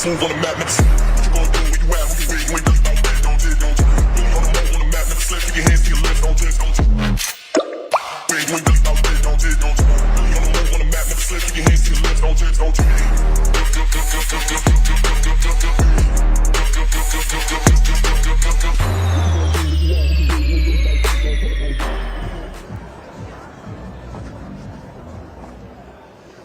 move on the map, never slip. What you gonna do when you out, who you with, you ain't really about that, don't you, don't you? Really on the move on the map, never slip, keep your hands to your lips, don't you, don't you? You ain't really about that, don't you, don't you? Really on the move on the map, never slip, keep your hands to your lips, don't you, don't you?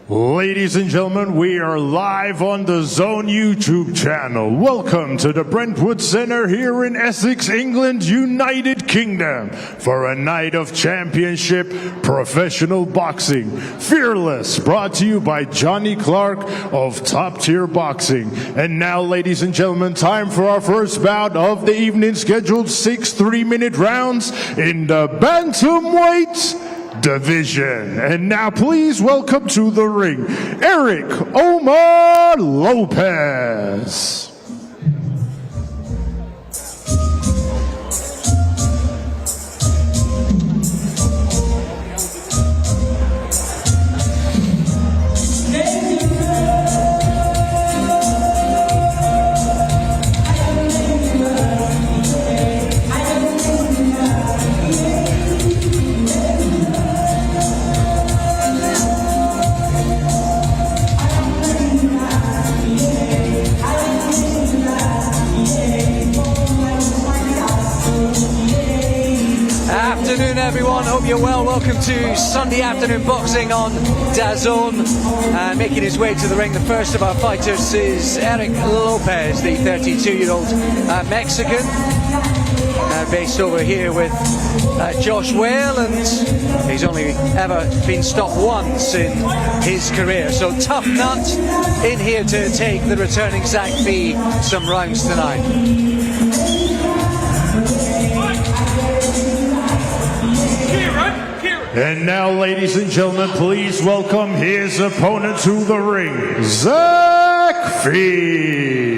Ladies and gentlemen, we are live on the DAZN YouTube channel. Welcome to the Brentwood Centre here in Essex, England, United Kingdom, for a night of championship professional boxing. Fearless, brought to you by Johnny Clark of Top Tier Boxing. And now, ladies and gentlemen, time for our first bout of the evening, scheduled 6 3-minute rounds in the bantamweight division. And now please welcome to the ring, Eric Omar Lopez. Afternoon, everyone. Hope you're well. Welcome to Sunday afternoon boxing on DAZN. Making his way to the ring, the first of our fighters is Eric Lopez, the 32-year-old Mexican, based over here with Josh Whale, and he's only ever been stopped once in his career. So tough nut in here to take the returning Zach Fee some rounds tonight. And now, ladies and gentlemen, please welcome his opponent to the ring, Zach Fee.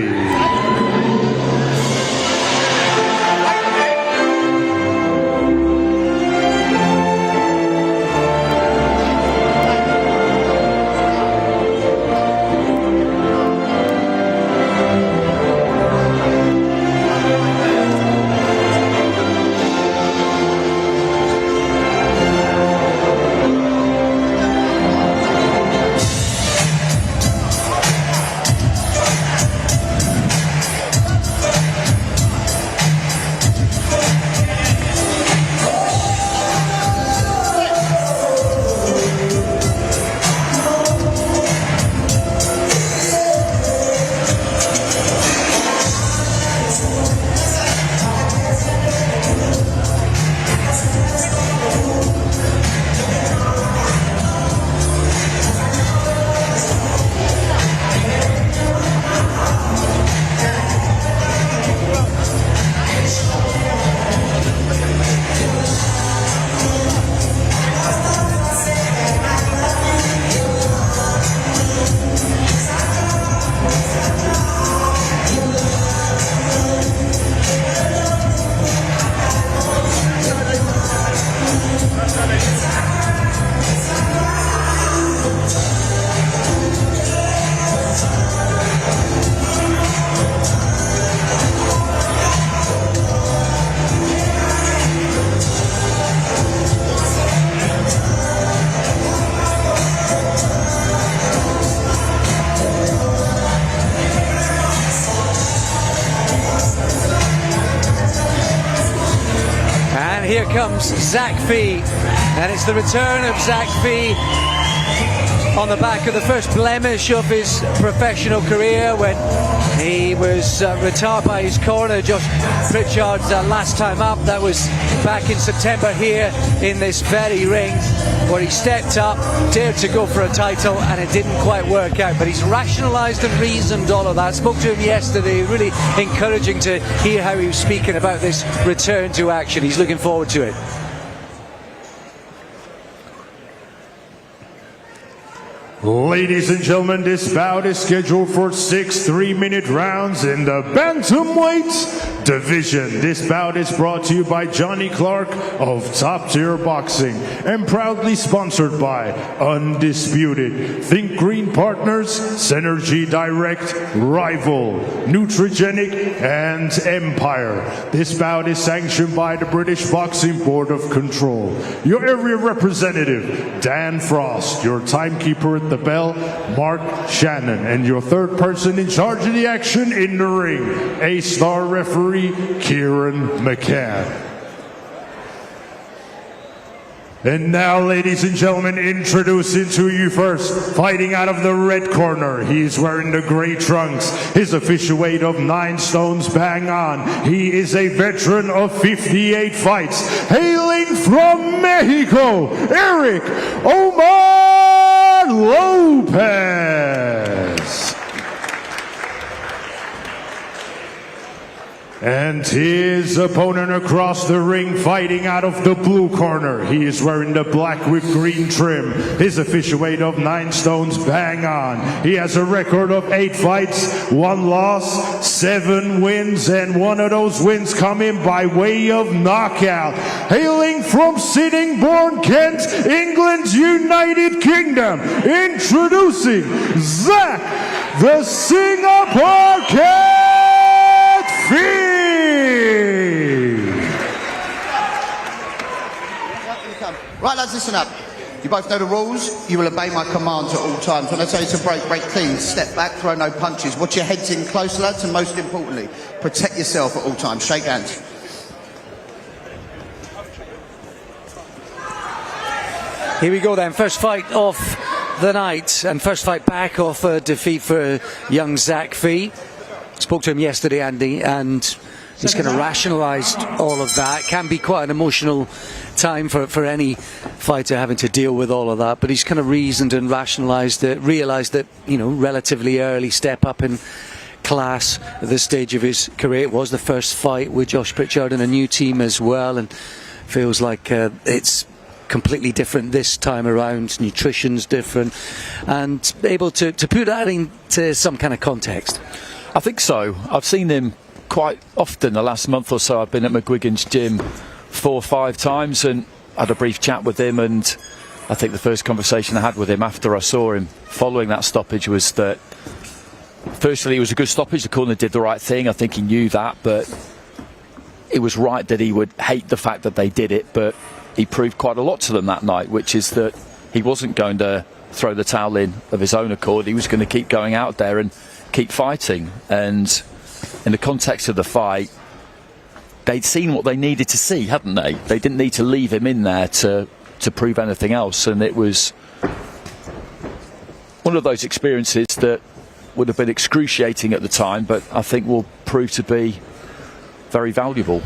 Here comes Zach Fee, and it's the return of Zach Fee on the back of the first blemish of his professional career when he was retired by his corner, Josh Pritchard's last time up. That was back in September here in this very ring, where he stepped up, dared to go for a title, and it didn't quite work out. But he's rationalised and reasoned all of that. Spoke to him yesterday, really encouraging to hear how he was speaking about this return to action. He's looking forward to it. Ladies and gentlemen, this bout is scheduled for 6 3-minute rounds in the bantamweight division. This bout is brought to you by Johnny Clark of Top Tier Boxing and proudly sponsored by Undisputed, Think Green Partners, Synergy Direct, Rival, Nutrigenic, and Empire. This bout is sanctioned by the British Boxing Board of Control. Your area representative, Dan Frost, your timekeeper at the bell, Mark Shannon, and your third person in charge of the action in the ring, A-star referee, Kieran McCann. And now, ladies and gentlemen, introducing to you first, fighting out of the red corner. He's wearing the gray trunks. His official weight of 9 stones bang on. He is a veteran of 58 fights. Hailing from Mexico, Eric Omar Lopez. And his opponent across the ring, fighting out of the blue corner. He is wearing the black with green trim. His official weight of 9 stones bang on. He has a record of 8 fights, 1 loss, 7 wins, and 1 of those wins coming by way of knockout. Hailing from Sittingbourne, Kent, England's United Kingdom, introducing Zach the Singapore Cat Field. Right, lads, listen up. You both know the rules. You will obey my commands at all times. When I tell you to break clean, step back, throw no punches. Watch your heads in close, lads, and most importantly, protect yourself at all times. Shake hands. Here we go then, first fight of the night, and first fight back off a defeat for young Zach Fee. Spoke to him yesterday, Andy, and he's kind of rationalised all of that. Can be quite an emotional time for any fighter having to deal with all of that, but he's kind of reasoned and rationalised it, realised that, you know, relatively early step up in class at this stage of his career. It was the first fight with Josh Pritchard and a new team as well, and feels like it's completely different this time around. Nutrition's different, and able to put that into some kind of context. I think so. I've seen him quite often the last month or so. I've been at McGuigan's gym 4 or 5 times and had a brief chat with him, and I think the first conversation I had with him after I saw him following that stoppage was that firstly it was a good stoppage. The corner did the right thing. I think he knew that, but it was right that he would hate the fact that they did it, but he proved quite a lot to them that night, which is that he wasn't going to throw the towel in of his own accord. He was going to keep going out there and keep fighting. And in the context of the fight, they'd seen what they needed to see, hadn't they? They didn't need to leave him in there to prove anything else, and it was one of those experiences that would have been excruciating at the time, but I think will prove to be very valuable.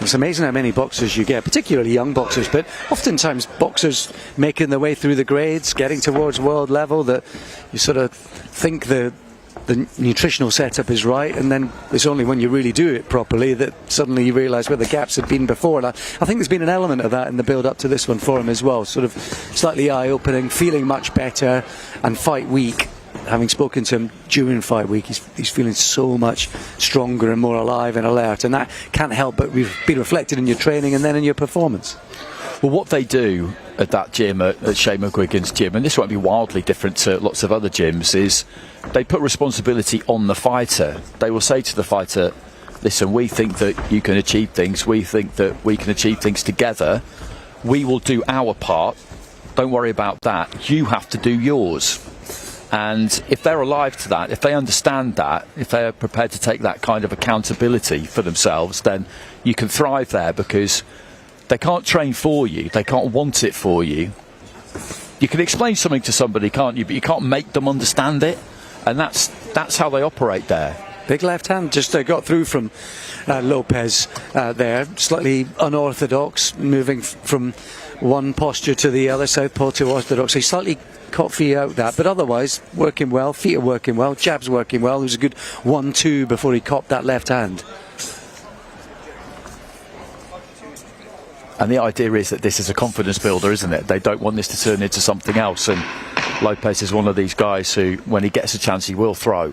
It's amazing how many boxers you get, particularly young boxers, but oftentimes boxers making their way through the grades, getting towards world level, that you sort of think the nutritional setup is right, and then it's only when you really do it properly that suddenly you realise where the gaps had been before. And I think there's been an element of that in the build up to this one for him as well, sort of slightly eye-opening, feeling much better, and fight week, having spoken to him during fight week, he's feeling so much stronger and more alive and alert, and that can't help but be reflected in your training and then in your performance. Well, what they do at that gym, at Shane McGuigan's gym, and this won't be wildly different to lots of other gyms, is they put responsibility on the fighter. They will say to the fighter, listen, we think that you can achieve things, we think that we can achieve things together, we will do our part, don't worry about that, you have to do yours. And if they're alive to that, if they understand that, if they're prepared to take that kind of accountability for themselves, then you can thrive there, because they can't train for you, they can't want it for you. You can explain something to somebody, can't you, but you can't make them understand it, and that's how they operate there. Big left hand just got through from Lopez there, slightly unorthodox, moving from one posture to the other, southpaw to orthodox. He slightly caught Fee out that, but otherwise working well, feet are working well, jabs working well. It was a good 1-2 before he copped that left hand. And the idea is that this is a confidence builder, isn't it? They don't want this to turn into something else, and Lopez is one of these guys who, when he gets a chance, he will throw.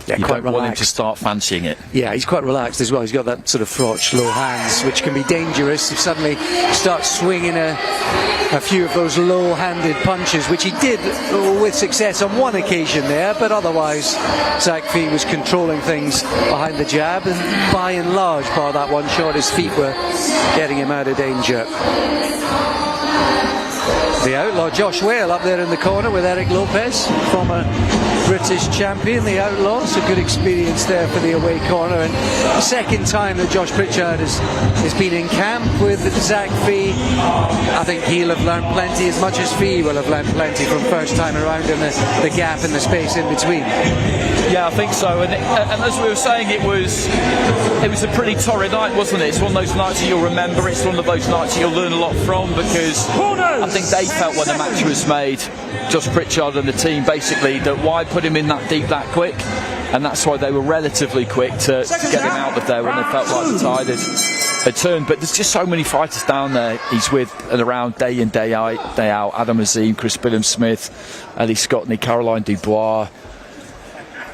Yeah, you quite don't want him relaxed. to start fancying it. Yeah, he's quite relaxed as well. He's got that sort of frotch, low hands, which can be dangerous if suddenly starts swinging a few of those low-handed punches, which he did with success on one occasion there, but otherwise Zach Fee was controlling things behind the jab, and by and large, bar that one shot, his feet were getting him out of danger. The outlaw Josh Whale up there in the corner with Eric Lopez, former British champion, the outlaw. So good experience there for the away corner, and the second time that Josh Pritchard has been in camp with Zach Fee. I think he'll have learned plenty, as much as Fee will have learned plenty from first time around, in the gap and the space in between. Yeah, I think so. And as we were saying, it was a pretty torrid night, wasn't it? It's one of those nights that you'll remember. It's one of those nights that you'll learn a lot from, because I think they felt when the match was made, Josh Pritchard and the team, basically, that why put him in that deep that quick, and that's why they were relatively quick to get him out of there when they felt like the tide had turned. But there's just so many fighters down there he's with and around day in, day out. Adam Azim, Chris Billham-Smith, Ellie Scotney, Caroline Dubois,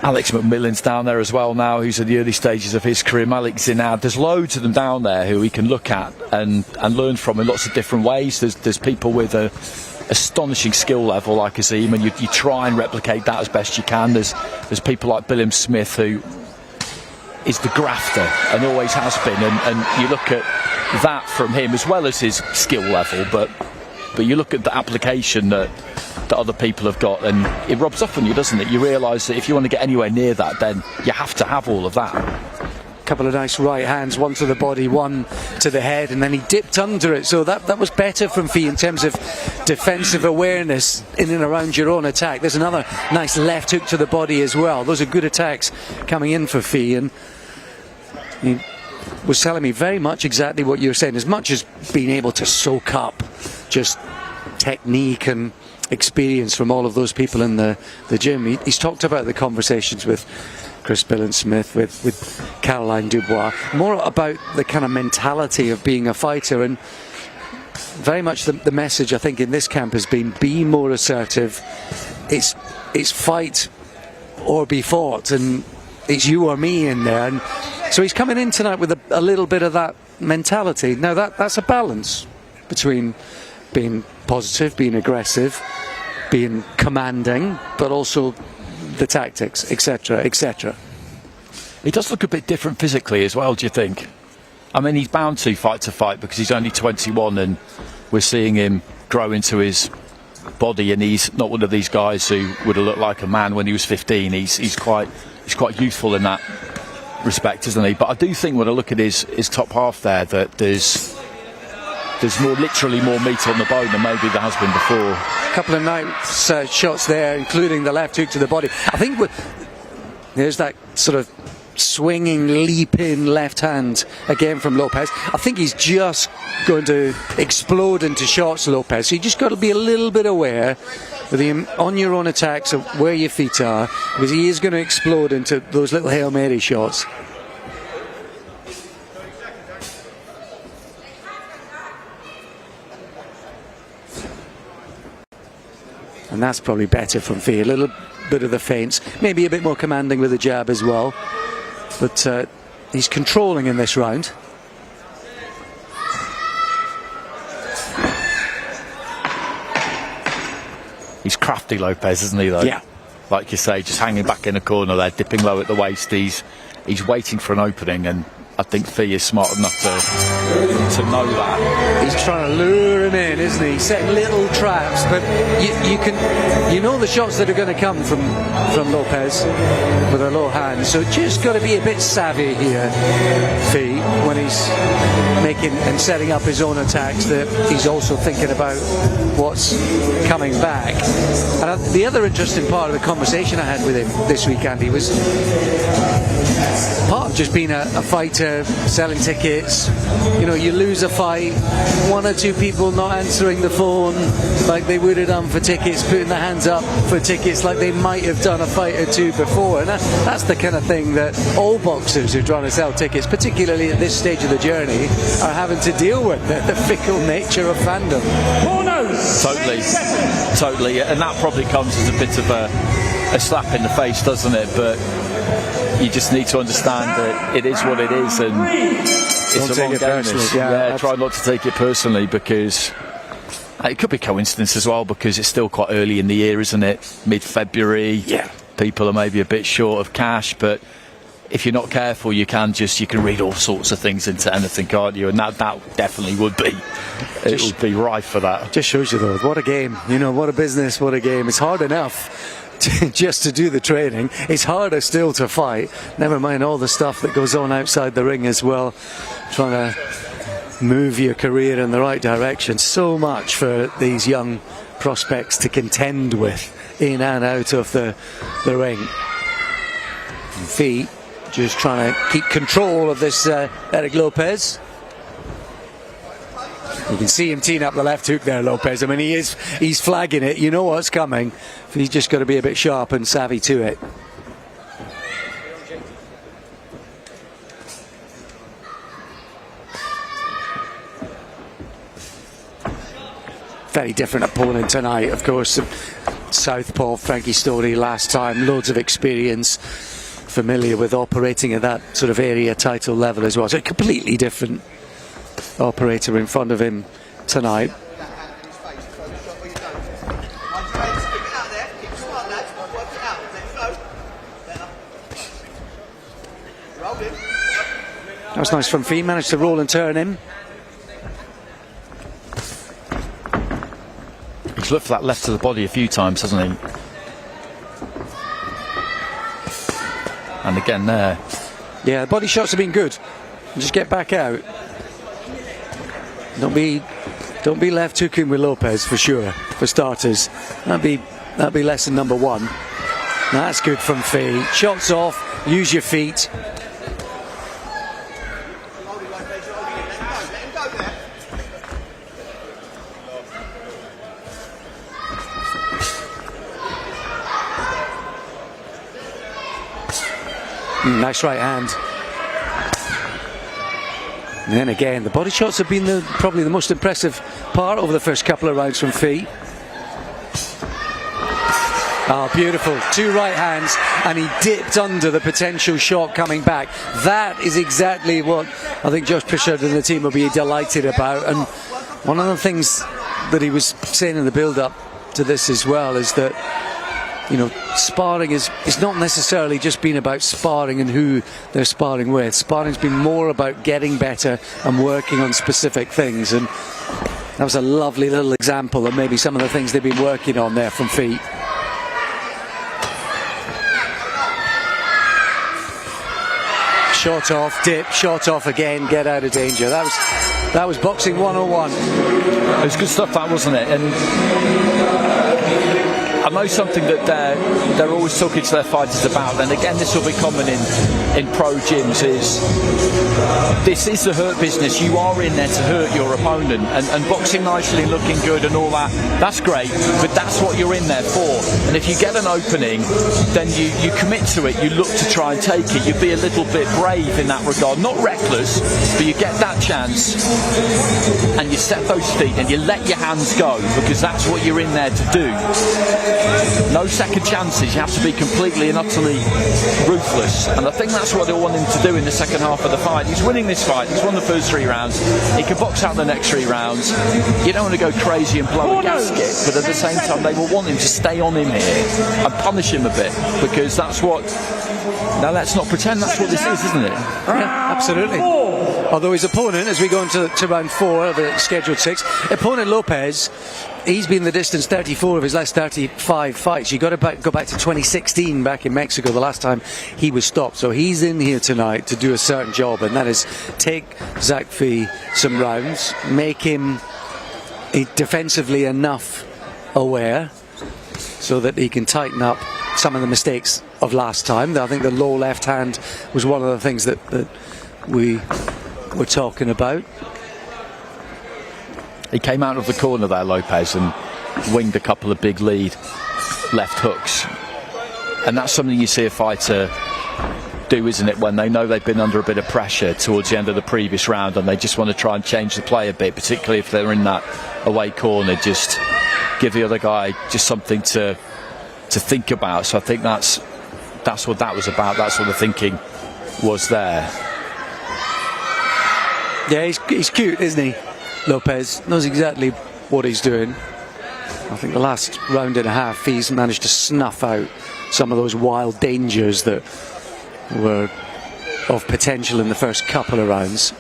Alex McMillan's down there as well now, who's in the early stages of his career. Malik Zinad. There's loads of them down there who we can look at and learn from in lots of different ways. There's people with a astonishing skill level like Azim, and you try and replicate that as best you can. There's people like Billham-Smith, who is the grafter and always has been, and you look at that from him as well as his skill level, but you look at the application that other people have got, and it rubs off on you, doesn't it? You realise that if you want to get anywhere near that, then you have to have all of that. Couple of nice right hands, one to the body, one to the head, and then he dipped under it. So that was better from Fee in terms of defensive awareness in and around your own attack. There's another nice left hook to the body as well. Those are good attacks coming in for Fee, and he was telling me very much exactly what you were saying. As much as being able to soak up just technique and experience from all of those people in the gym, he's talked about the conversations with Chris Billham-Smith, with Caroline Dubois, more about the kind of mentality of being a fighter, and very much the message I think in this camp has been, be more assertive. It's fight or be fought, and it's you or me in there. And so he's coming in tonight with a little bit of that mentality. Now that's a balance between being positive, being aggressive, being commanding, but also the tactics, etc., etc. He does look a bit different physically as well, do you think? I mean, he's bound to fight because he's only 21, and we're seeing him grow into his body, and he's not one of these guys who would have looked like a man when he was 15. He's quite youthful in that respect, isn't he? But I do think when I look at his top half there, that there's literally more meat on the bone than maybe there has been before. A couple of nice shots there, including the left hook to the body. I think there's that sort of swinging, leap-in left hand again from Lopez. I think he's just going to explode into shots, Lopez. So you just got to be a little bit aware with him on your own attacks of where your feet are, because he is going to explode into those little Hail Mary shots. And that's probably better from Fee. A little bit of the feints, maybe a bit more commanding with the jab as well. But he's controlling in this round. He's crafty, Lopez, isn't he, though? Yeah. Like you say, just hanging back in a corner there, dipping low at the waist. He's waiting for an opening, and I think Fee is smart enough to know that. He's trying to lure him in, isn't he? Setting little traps, but you know the shots that are going to come from Lopez with a low hand. So just got to be a bit savvy here, Fee, when he's making and setting up his own attacks, that he's also thinking about what's coming back. And the other interesting part of the conversation I had with him this week, Andy, was part of just being a fighter there selling tickets. You know, you lose a fight, one or two people not answering the phone like they would have done for tickets, putting their hands up for tickets like they might have done a fight or two before. And that's the kind of thing that all boxers who are trying to sell tickets, particularly at this stage of the journey, are having to deal with, the fickle nature of fandom. Totally, and that probably comes as a bit of a slap in the face, doesn't it? But you just need to understand that it is what it is, and it's a long game. Yeah, try not to take it personally, because it could be coincidence as well, because it's still quite early in the year, isn't it? Mid-February. Yeah. People are maybe a bit short of cash, but if you're not careful, you can read all sorts of things into anything, can't you? And that definitely would be. It would be rife for that. Just shows you, though, what a game. You know, what a business, what a game. It's hard enough just to do the training. It's harder still to fight. Never mind all the stuff that goes on outside the ring as well. Trying to move your career in the right direction. So much for these young prospects to contend with in and out of the ring. Feet just trying to keep control of this Eric Lopez. You can see him teeing up the left hook there, Lopez. I mean, he's flagging it. You know what's coming. He's just got to be a bit sharp and savvy to it. Very different opponent tonight, of course. Southpaw Frankie Story last time. Loads of experience. Familiar with operating at that sort of area title level as well. So a completely different operator in front of him tonight. That was nice from Fee, managed to roll and turn him. He's looked for that left to the body a few times, hasn't he? And again there. Yeah, the body shots have been good. Just get back out. Don't be left hooking with Lopez for sure, for starters. That'd be lesson number one. That's good from Fee. Shots off, use your feet. Nice right hand. And then again, the body shots have been probably the most impressive part over the first couple of rounds from Fee. Oh, beautiful. Two right hands, and he dipped under the potential shot coming back. That is exactly what I think Josh Pritchard and the team will be delighted about. And one of the things that he was saying in the build-up to this as well is that, you know, sparring is not necessarily just been about sparring and who they're sparring with. Sparring's been more about getting better and working on specific things, and that was a lovely little example of maybe some of the things they've been working on there from Fee. Shot off, dip, shot off again, get out of danger. That was boxing 101. It was good stuff, that, wasn't it? And I know something that they're always talking to their fighters about, and again this will be common in pro gyms, is this is the hurt business. You are in there to hurt your opponent, and boxing nicely, looking good and all that, that's great, but that's what you're in there for. And if you get an opening, then you commit to it, you look to try and take it, you be a little bit brave in that regard, not reckless, but you get that chance and you set those feet and you let your hands go, because that's what you're in there to do. No second chances. You have to be completely and utterly ruthless, and I think that's what they'll want him to do in the second half of the fight. He's winning this fight, he's won the first 3 rounds, he can box out the next 3 rounds. You don't want to go crazy and blow a gasket, but at the same time they will want him to stay on him here and punish him a bit, because that's what, now let's not pretend that's what this is, isn't it? Yeah, absolutely. Although his opponent, as we go into round 4 of the scheduled 6, opponent Lopez, he's been the distance 34 of his last 35 fights. You got to go back to 2016, back in Mexico, the last time he was stopped. So he's in here tonight to do a certain job, and that is take Zach Fee some rounds, make him defensively enough aware so that he can tighten up some of the mistakes of last time. I think the low left hand was one of the things that we were talking about. He came out of the corner there, Lopez, and winged a couple of big lead left hooks. And that's something you see a fighter do, isn't it, when they know they've been under a bit of pressure towards the end of the previous round and they just want to try and change the play a bit, particularly if they're in that away corner. Just give the other guy just something to think about. So I think that's what that was about. That sort of thinking was there. Yeah, he's cute, isn't he? Lopez knows exactly what he's doing. I think the last round and a half he's managed to snuff out some of those wild dangers that were of potential in the first couple of rounds.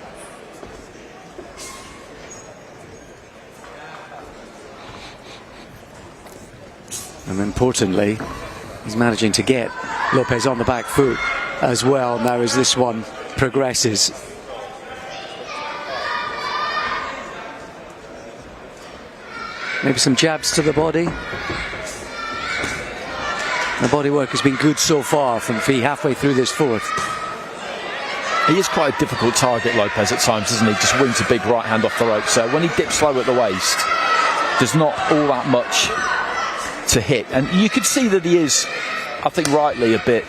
And importantly, he's managing to get Lopez on the back foot as well now as this one progresses. Maybe some jabs to the body. The body work has been good so far from Fee halfway through this fourth. He is quite a difficult target, Lopez, at times, isn't he? Just wings a big right hand off the rope. So when he dips low at the waist, there's not all that much to hit. And you could see that he is, I think rightly, a bit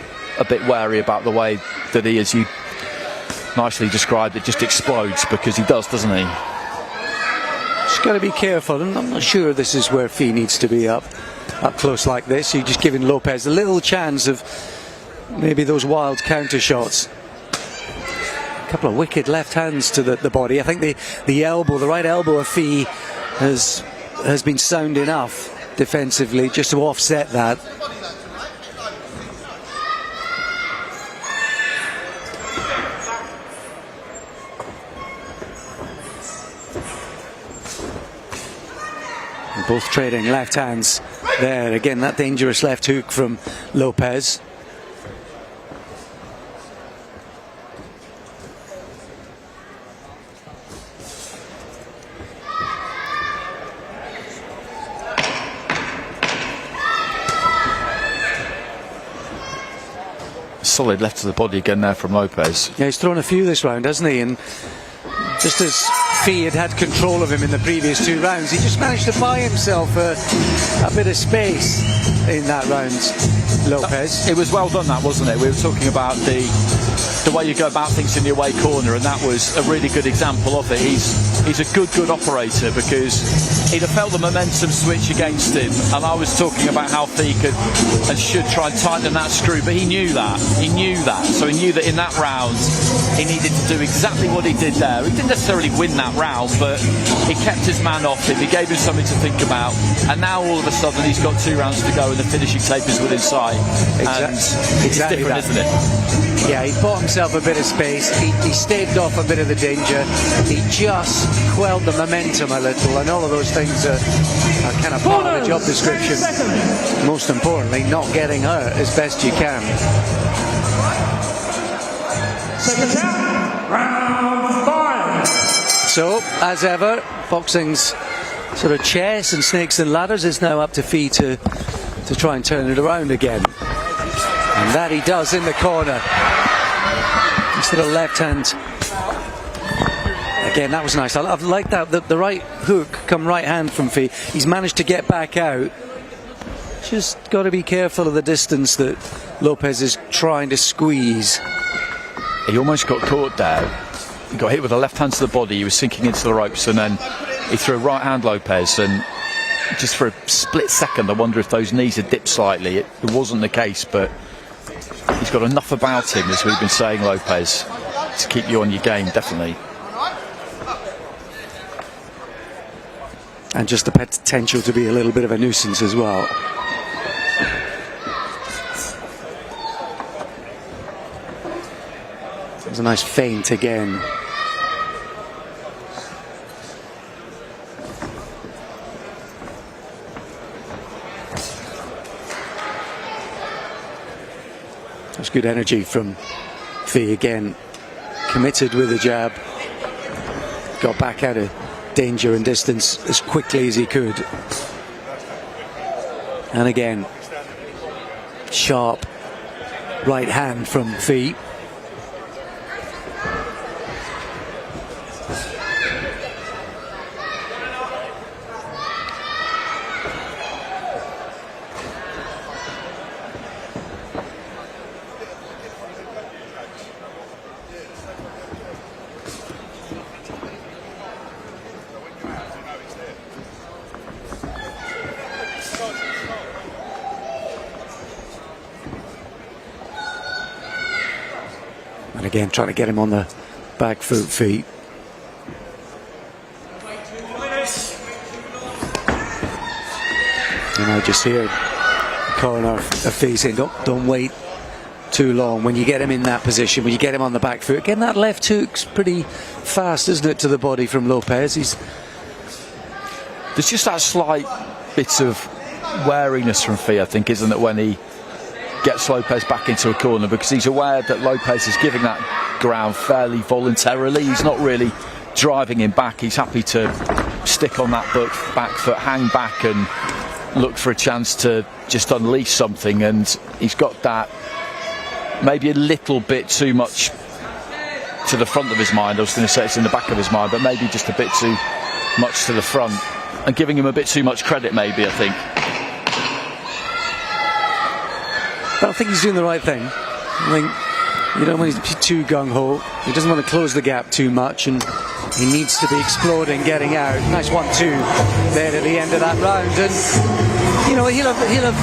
wary about the way that he, as you nicely described it, just explodes, because he does, doesn't he? Just got to be careful, and I'm not sure this is where Fee needs to be up close like this. You're just giving Lopez a little chance of maybe those wild counter shots. A couple of wicked left hands to the body. I think the elbow, the right elbow of Fee has been sound enough defensively just to offset that. Both trading left hands there. Again, that dangerous left hook from Lopez. Solid left to the body again there from Lopez. Yeah, he's thrown a few this round, hasn't he? And just as Fee had control of him in the previous two rounds, he just managed to buy himself a bit of space in that round, Lopez. It was well done, that, wasn't it? We were talking about the way you go about things in the away corner, and that was a really good example of it. He's a good operator, because he'd have felt the momentum switch against him, and I was talking about how Fee could and should try and tighten that screw, but he knew that. So he knew that in that round he needed to do exactly what he did there. He didn't necessarily win that round, but he kept his man off him. He gave him something to think about, and now all of a sudden he's got 2 rounds to go and the finishing tape is within sight. It's different, isn't it? Yeah, he bought himself a bit of space. He staved off a bit of the danger. He just quelled the momentum a little, and all of those things are kind of part of the job description. Most importantly, not getting hurt as best you can. Round 5. So, as ever, boxing's sort of chess and snakes and ladders is now up to Fee to try and turn it around again. And that he does in the corner. This little left hand. Again, that was nice. I've liked that. The right hook come right hand from Fee. He's managed to get back out. Just got to be careful of the distance that Lopez is trying to squeeze. He almost got caught there. He got hit with a left hand to the body. He was sinking into the ropes, and then he threw a right hand, Lopez, and just for a split second I wonder if those knees had dipped slightly. It wasn't the case, but he's got enough about him, as we've been saying, Lopez, to keep you on your game, definitely. And just the potential to be a little bit of a nuisance as well. It was a nice feint again. That's good energy from Fee again. Committed with the jab. Got back out of danger and distance as quickly as he could. And again, sharp right hand from Fee. Again, trying to get him on the back foot feet. And I just hear corner of Fee saying, don't wait too long. When you get him in that position, when you get him on the back foot, again, that left hook's pretty fast, isn't it, to the body from Lopez? There's just that slight bit of wariness from Fee, I think, isn't it, when he gets Lopez back into a corner, because he's aware that Lopez is giving that ground fairly voluntarily. He's not really driving him back. He's happy to stick on that back foot, hang back and look for a chance to just unleash something, and he's got that maybe a little bit too much to the front of his mind. I was going to say it's in the back of his mind, but maybe just a bit too much to the front, and giving him a bit too much credit maybe, I think. I think he's doing the right thing. I think you don't want to be too gung-ho. He doesn't want to close the gap too much, and he needs to be exploding, getting out. Nice 1-2 there at the end of that round. And you know, he'll have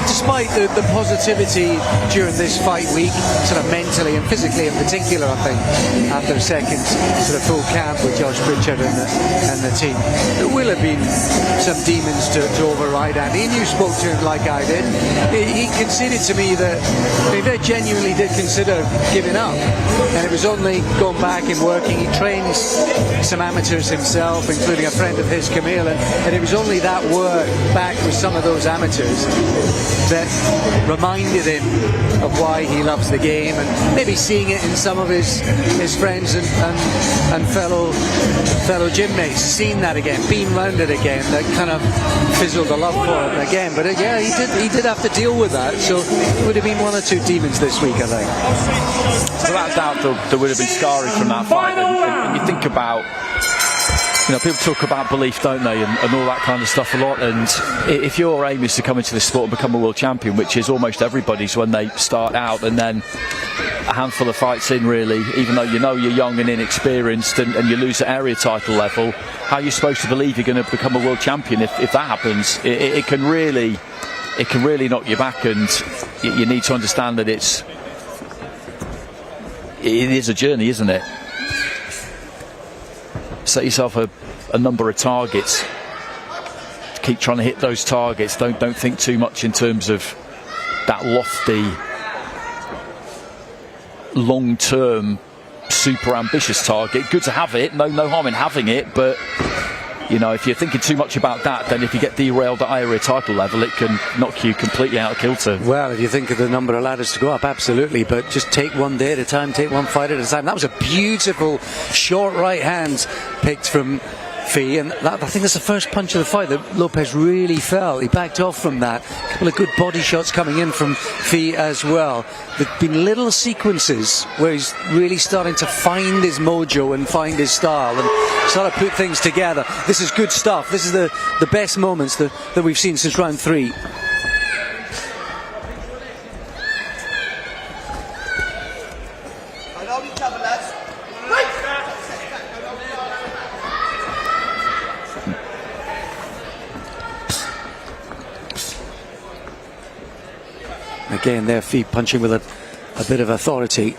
despite the positivity during this fight week, sort of mentally and physically in particular, I think, after a second sort of full camp with Josh Pritchard and the team, there will have been some demons to override Andy. And you spoke to him like I did. He conceded to me that he very genuinely did consider giving up, and it was only going back and working. He trains some amateurs himself, including a friend of his, Camille, and it was only that work back with some of those amateurs that reminded him of why he loves the game, and maybe seeing it in some of his friends and fellow gym mates, seeing that again, being round it again, that kind of fizzled the love for him again. But yeah, he did have to deal with that, so it would have been 1 or 2 demons this week, I think. Without doubt there would have been scarring from that fight, and you think about, you know, people talk about belief, don't they, and all that kind of stuff a lot, and if your aim is to come into this sport and become a world champion, which is almost everybody's when they start out, and then a handful of fights in, really, even though you know you're young and inexperienced, and you lose at area title level, how are you supposed to believe you're going to become a world champion if that happens? It can really knock you back, and you need to understand that it is a journey, isn't it? Set yourself a number of targets. Keep trying to hit those targets. Don't think too much in terms of that lofty, long-term, super ambitious target. Good to have it. No harm in having it, but you know, if you're thinking too much about that, then if you get derailed at area title level, it can knock you completely out of kilter. Well, if you think of the number of ladders to go up, absolutely, but just take one day at a time, take one fight at a time. That was a beautiful short right hand picked from Fee, and I think that's the first punch of the fight that Lopez really felt. He backed off from that. A couple of good body shots coming in from Fee as well. There've been little sequences where he's really starting to find his mojo and find his style and start to put things together. This is good stuff. This is the best moments that we've seen since round 3. Again, their feet punching with a bit of authority.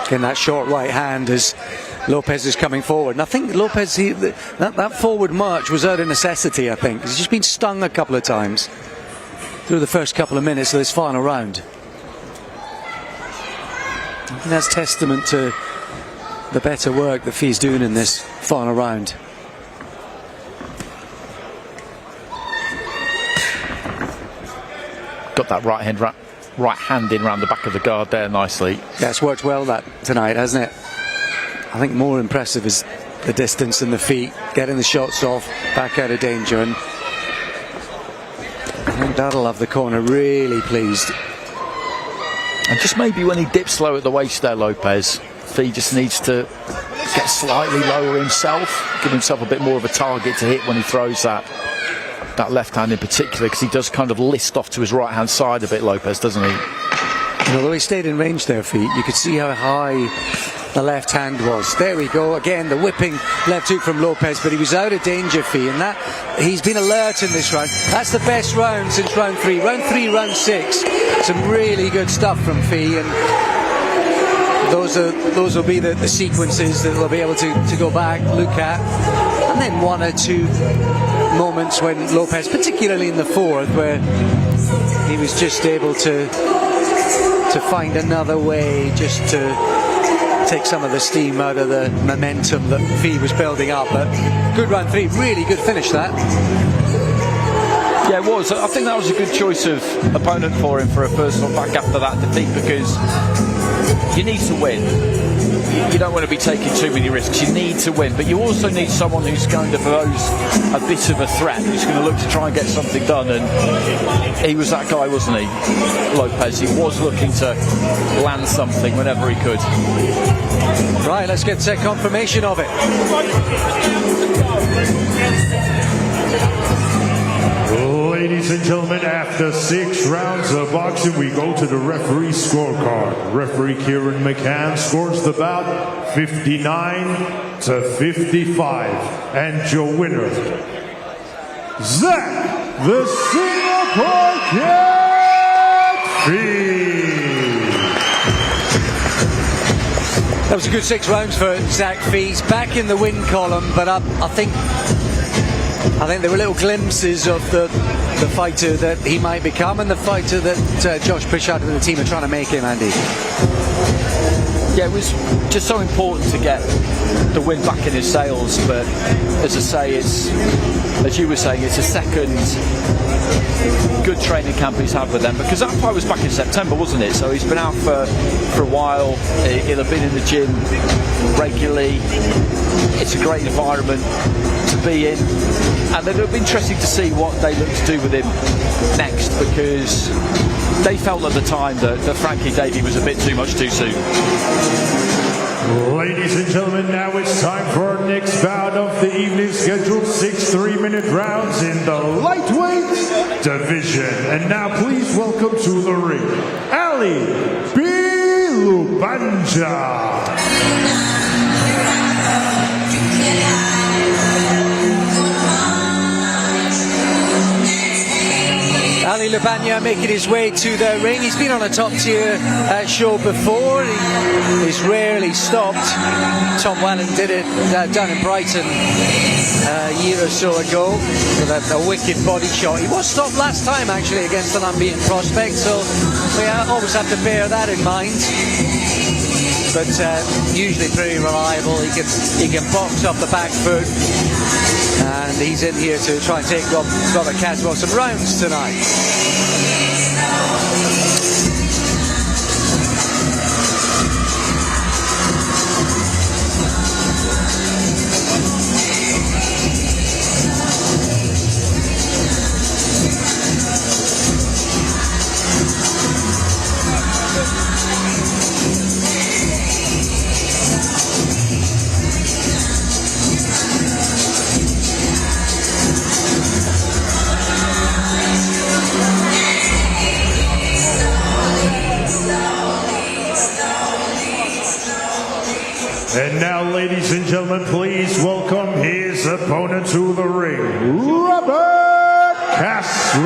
Again, that short right hand as Lopez is coming forward. And I think Lopez, that forward march was out of necessity, I think. He's just been stung a couple of times through the first couple of minutes of this final round. And that's testament to the better work that Fee's doing in this final round. Got that right hand in round the back of the guard there nicely. Yeah, it's worked well that tonight, hasn't it? I think more impressive is the distance and the feet, getting the shots off, back out of danger, and I think that'll have the corner really pleased. And just maybe when he dips low at the waist there, Lopez, Fee just needs to get slightly lower himself, give himself a bit more of a target to hit when he throws that left hand in particular, because he does kind of list off to his right hand side a bit, Lopez, doesn't he? And although he stayed in range there, Fee, you could see how high the left hand was. There we go, again the whipping left hook from Lopez, but he was out of danger, Fee, and that he's been alert in this round. That's the best round since round 3. Round 3, round 6, some really good stuff from Fee, and those will be the sequences that we'll be able to go back, look at, and then 1 or 2 moments when Lopez, particularly in the 4th, where he was just able to find another way just to take some of the steam out of the momentum that Fee was building up. But good round 3, really good finish that. Yeah, it was. I think that was a good choice of opponent for him for a first one back after that defeat, because you need to win. You don't want to be taking too many risks. You need to win, but you also need someone who's going to pose a bit of a threat, who's going to look to try and get something done, and he was that guy, wasn't he, Lopez? He was looking to land something whenever he could. Right, let's get confirmation of it. Ladies and gentlemen, after 6 rounds of boxing, we go to the referee scorecard. Referee Kieran McCann scores the bout 59 to 55. And your winner, Zach the Singapore Cat Fee. That was a good 6 rounds for Zach Fee. He's back in the win column, but I think there were little glimpses of the fighter that he might become, and the fighter that Josh Pritchard and the team are trying to make him, Andy. Yeah, it was just so important to get the win back in his sails, but as I say, it's, as you were saying, it's a second good training camp he's had with them, because that fight was back in September, wasn't it? So he's been out for a while. He'll have been in the gym regularly. It's a great environment to be in, and it'll be interesting to see what they look to do with him next, because they felt at the time that Frankie Davey was a bit too much too soon. Ladies and gentlemen, now it's time for our next bout of the evening, scheduled 6 3-minute rounds in the lightweight division. And now please welcome to the ring, Ali B. Lubanja. Ali Lubanja making his way to the ring. He's been on a top tier show before. He's rarely stopped. Tom Whelan did it down in Brighton a year or so ago with a wicked body shot. He was stopped last time actually against an unbeaten prospect, so we always have to bear that in mind. But usually pretty reliable. He can box off the back foot, and he's in here to try and take Robert Caswell some rounds tonight. And now, ladies and gentlemen, please welcome his opponent to the ring, Robert Caswell.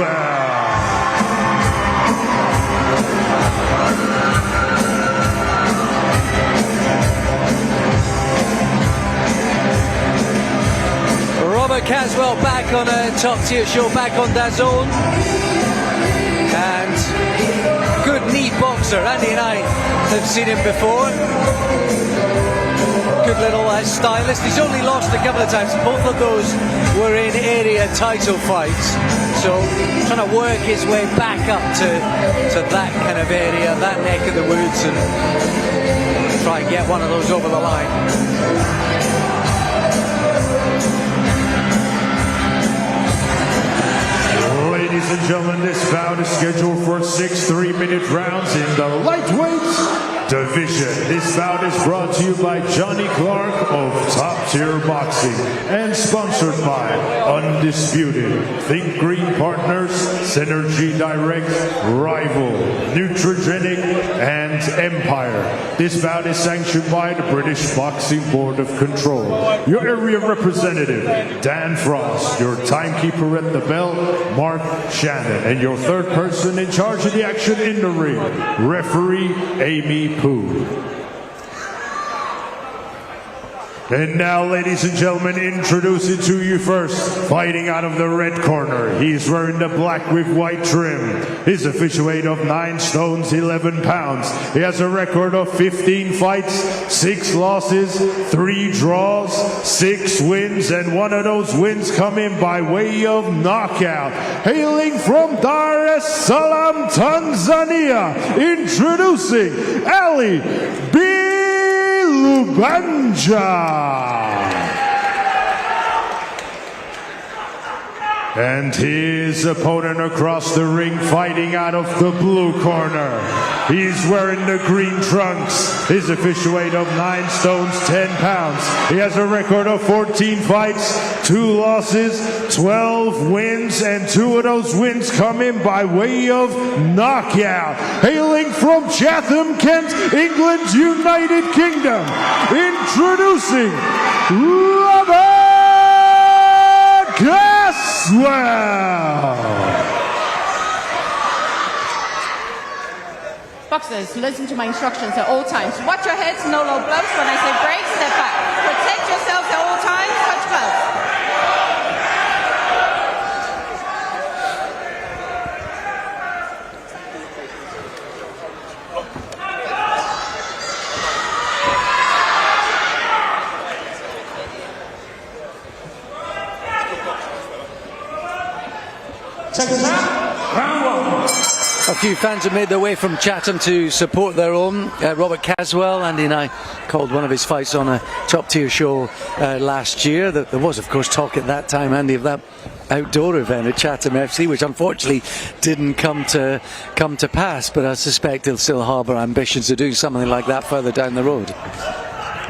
Robert Caswell back on a top tier show, back on DAZN. And good knee boxer. Andy and I have seen him before. Good little stylist. He's only lost a couple of times. Both of those were in area title fights. So trying to work his way back up to that kind of area, that neck of the woods, and try and get one of those over the line. Ladies and gentlemen, this bout is scheduled for 6 3-minute rounds in the lightweight division. This bout is brought to you by Johnny Clark of Top Tier Boxing and sponsored by Undisputed Think Green Partners Synergy Direct, Rival, Nutrigenic, and Empire. This bout is sanctioned by the British Boxing Board of Control. Your area representative, Dan Frost. Your timekeeper at the bell, Mark Shannon. And your third person in charge of the action in the ring, referee Amy Poo. And now, ladies and gentlemen, introducing to you first, fighting out of the red corner. He's wearing the black with white trim. His official weight of 9 stones, 11 pounds. He has a record of 15 fights, 6 losses, 3 draws, 6 wins, and one of those wins coming by way of knockout. Hailing from Dar es Salaam, Tanzania, introducing Ali Lubanja. And his opponent across the ring, fighting out of the blue corner. He's wearing the green trunks. His official weight of 9 stones, 10 pounds. He has a record of 14 fights, 2 losses, 12 wins, and 2 of those wins come in by way of knockout. Hailing from Chatham, Kent, England, United Kingdom, introducing Robert Caswell. Boxers, listen to my instructions at all times. Watch your heads, no low blows. When I say break, step back. Protect yourselves at all times, touch gloves. A few fans have made their way from Chatham to support their own. Robert Caswell, Andy and I called one of his fights on a top-tier show last year. There was, of course, talk at that time, Andy, of that outdoor event at Chatham FC, which unfortunately didn't come to pass. But I suspect he'll still harbour ambitions to do something like that further down the road.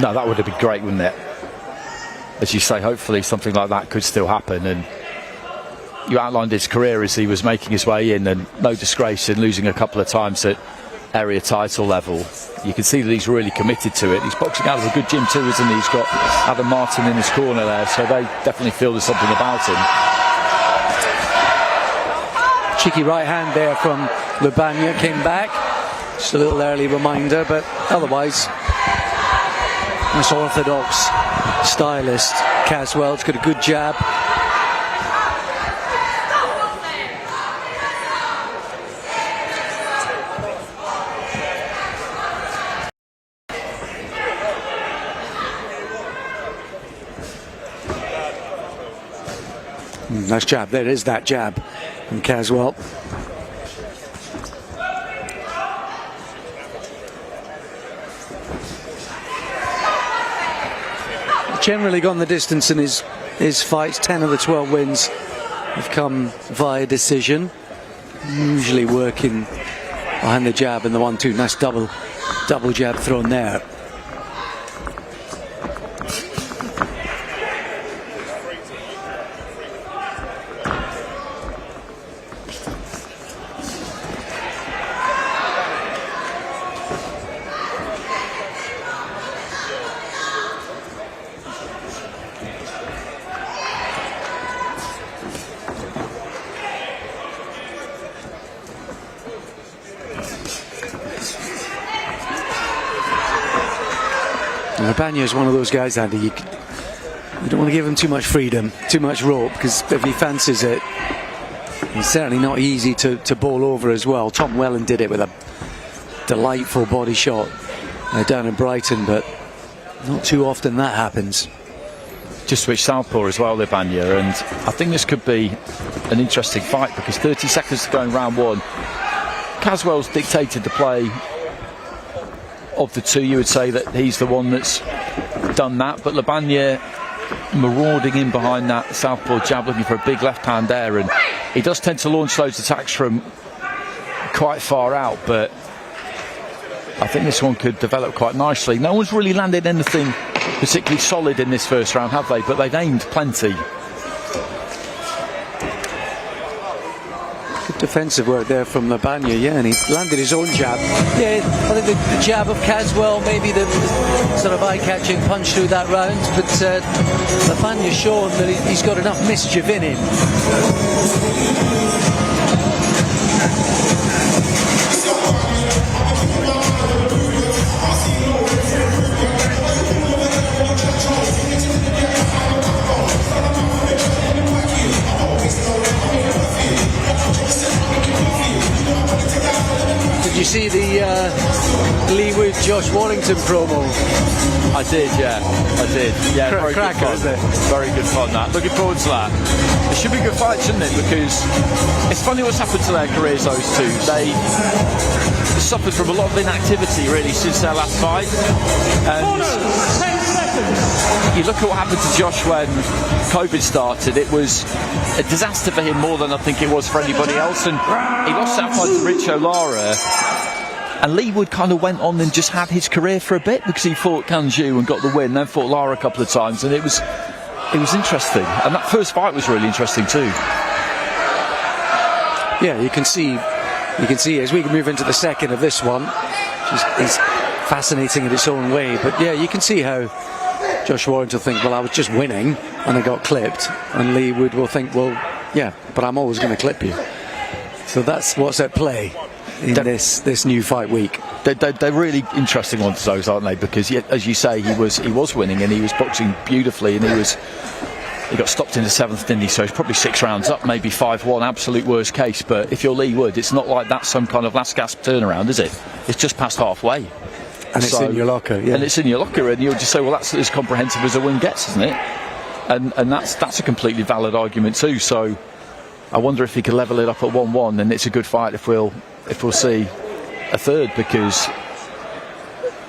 No, that would have been great, wouldn't it? As you say, hopefully something like that could still happen. And you outlined his career as he was making his way in, and no disgrace in losing a couple of times at area title level. You can see that he's really committed to it. He's boxing out of a good gym too, isn't he? He's got Adam Martin in his corner there, so they definitely feel there's something about him. Cheeky right hand there from Lubanya, came back. Just a little early reminder, but otherwise, nice orthodox stylist. Caswell's got a good jab. Nice jab. There is that jab from Caswell. Generally gone the distance in his fights. 10 of the 12 wins have come via decision. Usually working behind the jab and the 1-2. Nice double jab thrown there. Banya is one of those guys, Andy, you don't want to give him too much freedom, too much rope, because if he fancies it, he's certainly not easy to bowl over as well. Tom Welland did it with a delightful body shot down in Brighton, but not too often that happens. Just switched southpaw as well, Libanya, and I think this could be an interesting fight because 30 seconds to go in round 1. Caswell's dictated the play. Of the two, you would say that he's the one that's done that, but Lubanya marauding in behind that southpaw jab, looking for a big left hand there, and he does tend to launch those attacks from quite far out, but I think this one could develop quite nicely. No one's really landed anything particularly solid in this first round, have they? But they've aimed plenty. defensive work there from Labanya, yeah, and he landed his own jab. Yeah, I think the jab of Caswell, maybe the sort of eye-catching punch through that round, but Labanya's shown that he's got enough mischief in him. Did you see the Leewood Josh Warrington promo? I did, yeah. I did. Yeah, very Cracker, good fun. isn't it? Very good fun, that. Looking forward to that. It should be a good fight, shouldn't it? Because it's funny what's happened to their careers, those two. They suffered from a lot of inactivity, really, since their last fight. And you look at what happened to Josh when COVID started. It was a disaster for him more than I think it was for anybody else. And he lost that fight to Rich O'Lara. And Leewood kind of went on and just had his career for a bit because he fought Kanju and got the win, then fought Lara a couple of times, and it was interesting. And that first fight was really interesting too. Yeah, you can see as we move into the second of this one, it's fascinating in its own way. But yeah, you can see how Josh Warrington will think, well, I was just winning and I got clipped, and Leewood will think, well, yeah, but I'm always going to clip you. So that's what's at play in this new fight week. They're really interesting ones, those, aren't they? Because as you say, he was winning and he was boxing beautifully, and he got stopped in the seventh, didn't he? So he's probably 6 rounds up, maybe 5-1, absolute worst case. But if you're Leewood, it's not like that's some kind of last gasp turnaround, is it? It's just past halfway. And it's in your locker, yeah. And it's in your locker, and you'll just say, well, that's as comprehensive as a win gets, isn't it? And that's a completely valid argument too. So I wonder if he could level it up at 1-1, and it's a good fight if we'll see a third, because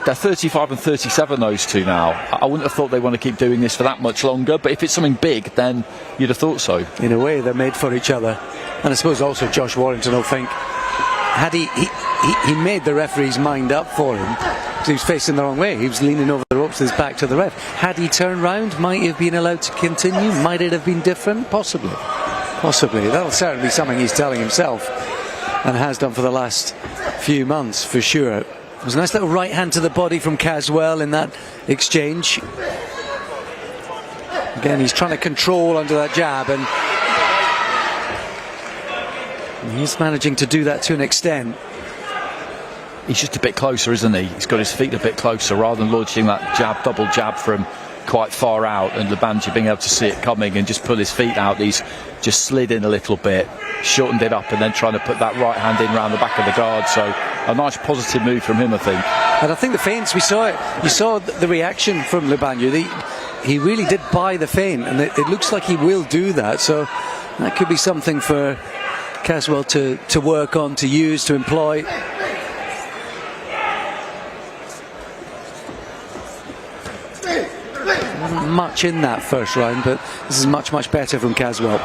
they're 35 and 37, those two now. I wouldn't have thought they want to keep doing this for that much longer, but if it's something big, then you'd have thought so. In a way, they're made for each other. And I suppose also Josh Warrington will think, had he made the referee's mind up for him, because he was facing the wrong way. He was leaning over the ropes with his back to the ref. Had he turned round, might he have been allowed to continue? Might it have been different? Possibly. That'll certainly be something he's telling himself, and has done for the last few months, for sure. It was a nice little right hand to the body from Caswell in that exchange. Again, he's trying to control under that jab, and he's managing to do that to an extent. He's just a bit closer, isn't he? He's got his feet a bit closer, rather than launching that double jab from quite far out, and Labanji being able to see it coming and just pull his feet out. He's just slid in a little bit, shortened it up, and then trying to put that right hand in round the back of the guard. So a nice positive move from him, I think. And I think the feints, you saw the reaction from Labanji. He really did buy the feint, and it looks like he will do that. So that could be something for Caswell to work on, to use, to employ. Much in that first round, but this is much better from Caswell.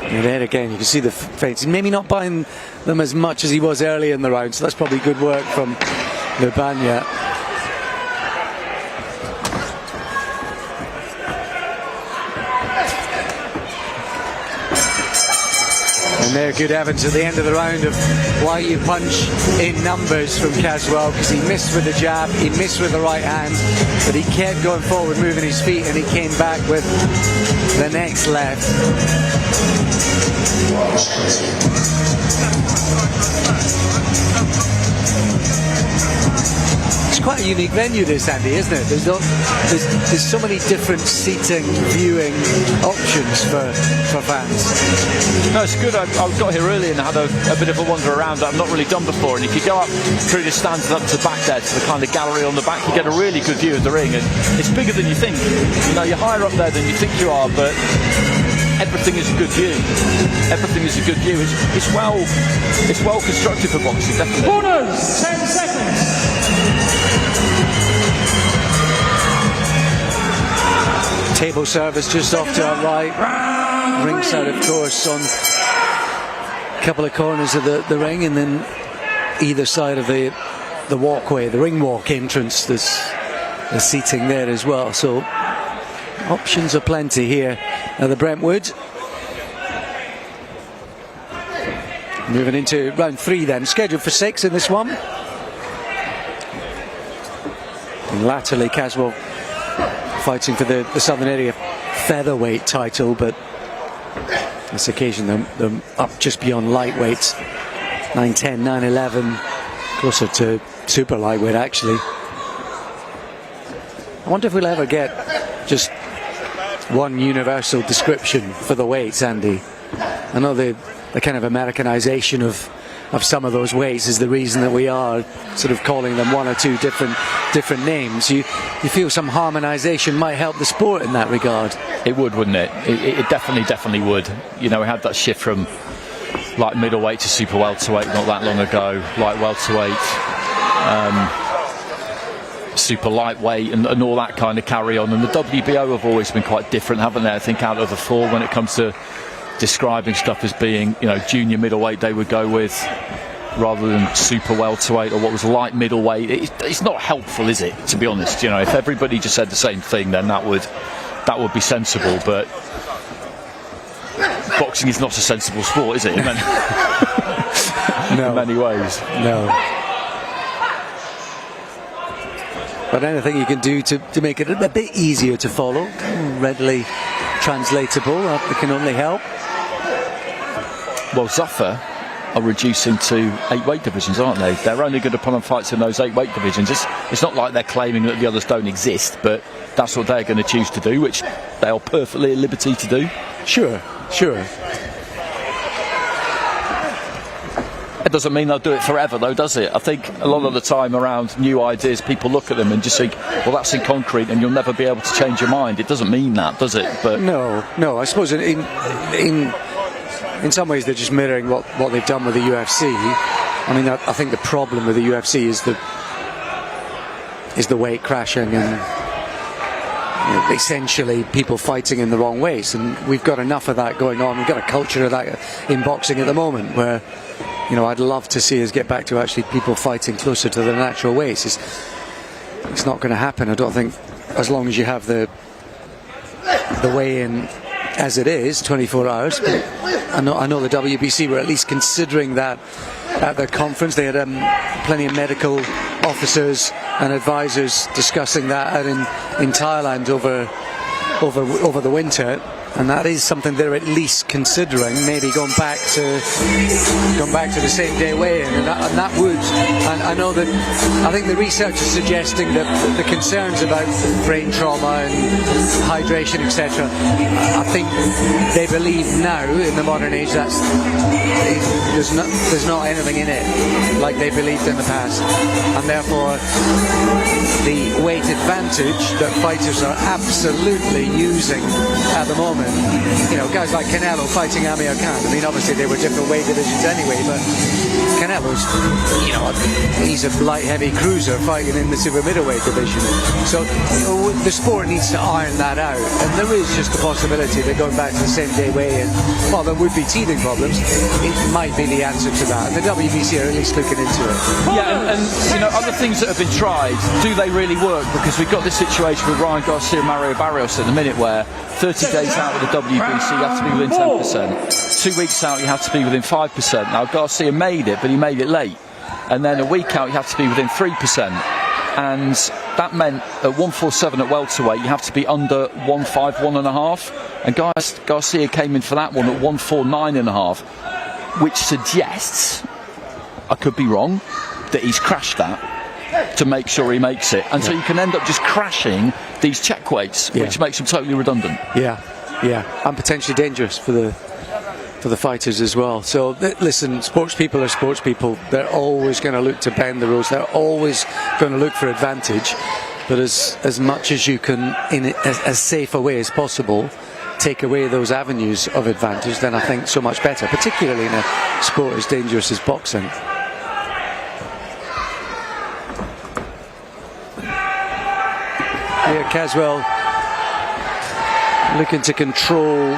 And then again, you can see the feints. He's maybe not buying them as much as he was early in the round, so that's probably good work from Labanya. And there, good evidence at the end of the round of why you punch in numbers from Caswell, because he missed with the jab, he missed with the right hand, but he kept going forward, moving his feet, and he came back with the next left. It's quite a unique venue, this, Andy, isn't it? There's so many different seating, viewing options for fans. No, it's good. I got here early and had a bit of a wander around that I've not really done before. And if you go up through the stands up to the back there, to the kind of gallery on the back, you get a really good view of the ring. And it's bigger than you think. You know, you're higher up there than you think you are, but everything is a good view. Everything is a good view. It's well constructed for boxing, definitely. Corners, 10 seconds. Table service just off to our right. Ringside, of course, on a couple of corners of the ring, and then either side of the walkway, the ring walk entrance, there's seating there as well. So options are plenty here at the Brentwood. Moving into round 3 then, scheduled for 6 in this one. And latterly, Caswell fighting for the Southern Area featherweight title, but this occasion they're up just beyond lightweights. 9'10", 9'11", closer to super lightweight actually. I wonder if we'll ever get just one universal description for the weights, Andy. I know the kind of Americanization of some of those weights is the reason that we are sort of calling them one or two different names. You feel some harmonization might help the sport in that regard? It would, wouldn't it? It definitely would. You know, we had that shift from light middleweight to super welterweight not that long ago. Light welterweight, super lightweight, and all that kind of carry on. And the WBO have always been quite different, haven't they? I think out of the 4, when it comes to describing stuff as being, you know, junior middleweight, they would go with, rather than super welterweight or what was light middleweight. It's not helpful, is it? To be honest, you know, if everybody just said the same thing, then that would be sensible. But boxing is not a sensible sport, is it? In many, no. In many ways, no. But anything you can do to make it a bit easier to follow, readily translatable, it can only help. Well, Zuffa are reducing to 8 weight divisions, aren't they? They're only going to put on fights in those 8 weight divisions. It's not like they're claiming that the others don't exist, but that's what they're going to choose to do, which they are perfectly at liberty to do. Sure. It doesn't mean they'll do it forever, though, does it? I think a lot of the time around new ideas, people look at them and just think, well, that's in concrete and you'll never be able to change your mind. It doesn't mean that, does it? But no. I suppose in some ways they're just mirroring what they've done with the UFC. I mean, I think the problem with the UFC is the weight crashing and, you know, essentially people fighting in the wrong ways. And we've got enough of that going on. We've got a culture of that in boxing at the moment where, you know, I'd love to see us get back to actually people fighting closer to their natural weights. It's not going to happen, I don't think, as long as you have the weigh-in as it is, 24 hours. But I know the WBC were at least considering that at their conference. They had plenty of medical officers and advisors discussing that in Thailand over the winter. And that is something they're at least considering, maybe going back to the same day weigh-in, and that would. I know that I think the research is suggesting that the concerns about brain trauma and hydration, etc. I think they believe now in the modern age that there's not anything in it like they believed in the past, and therefore the weight advantage that fighters are absolutely using at the moment. You know, guys like Canelo fighting Amir Khan. I mean, obviously they were different weight divisions anyway, but Canelo's, you know, he's a light heavy cruiser fighting in the super middleweight division. So the sport needs to iron that out, and there is just the possibility that going back to the same day weigh-in, while there would be teething problems, it might be the answer to that. And the WBC are at least looking into it. Yeah, and you know, other things that have been tried, do they really work? Because we've got this situation with Ryan Garcia and Mario Barrios at the minute where 30 days out of the WBC you have to be within 10%. 2 weeks out you have to be within 5%. Now Garcia made it, but he made it late. And then a week out you have to be within 3%. And that meant at 147 at welterweight you have to be under 151 and a half. And Garcia came in for that one at 149 and a half, which suggests, I could be wrong, that he's crashed that to make sure he makes it. And so you can end up just crashing these check weights, which makes them totally redundant. Yeah, and potentially dangerous for the fighters as well. So listen, sports people are sports people. They're always going to look to bend the rules. They're always going to look for advantage. But as much as you can, in as safe a way as possible, take away those avenues of advantage, then I think so much better, particularly in a sport as dangerous as boxing. Here Caswell looking to control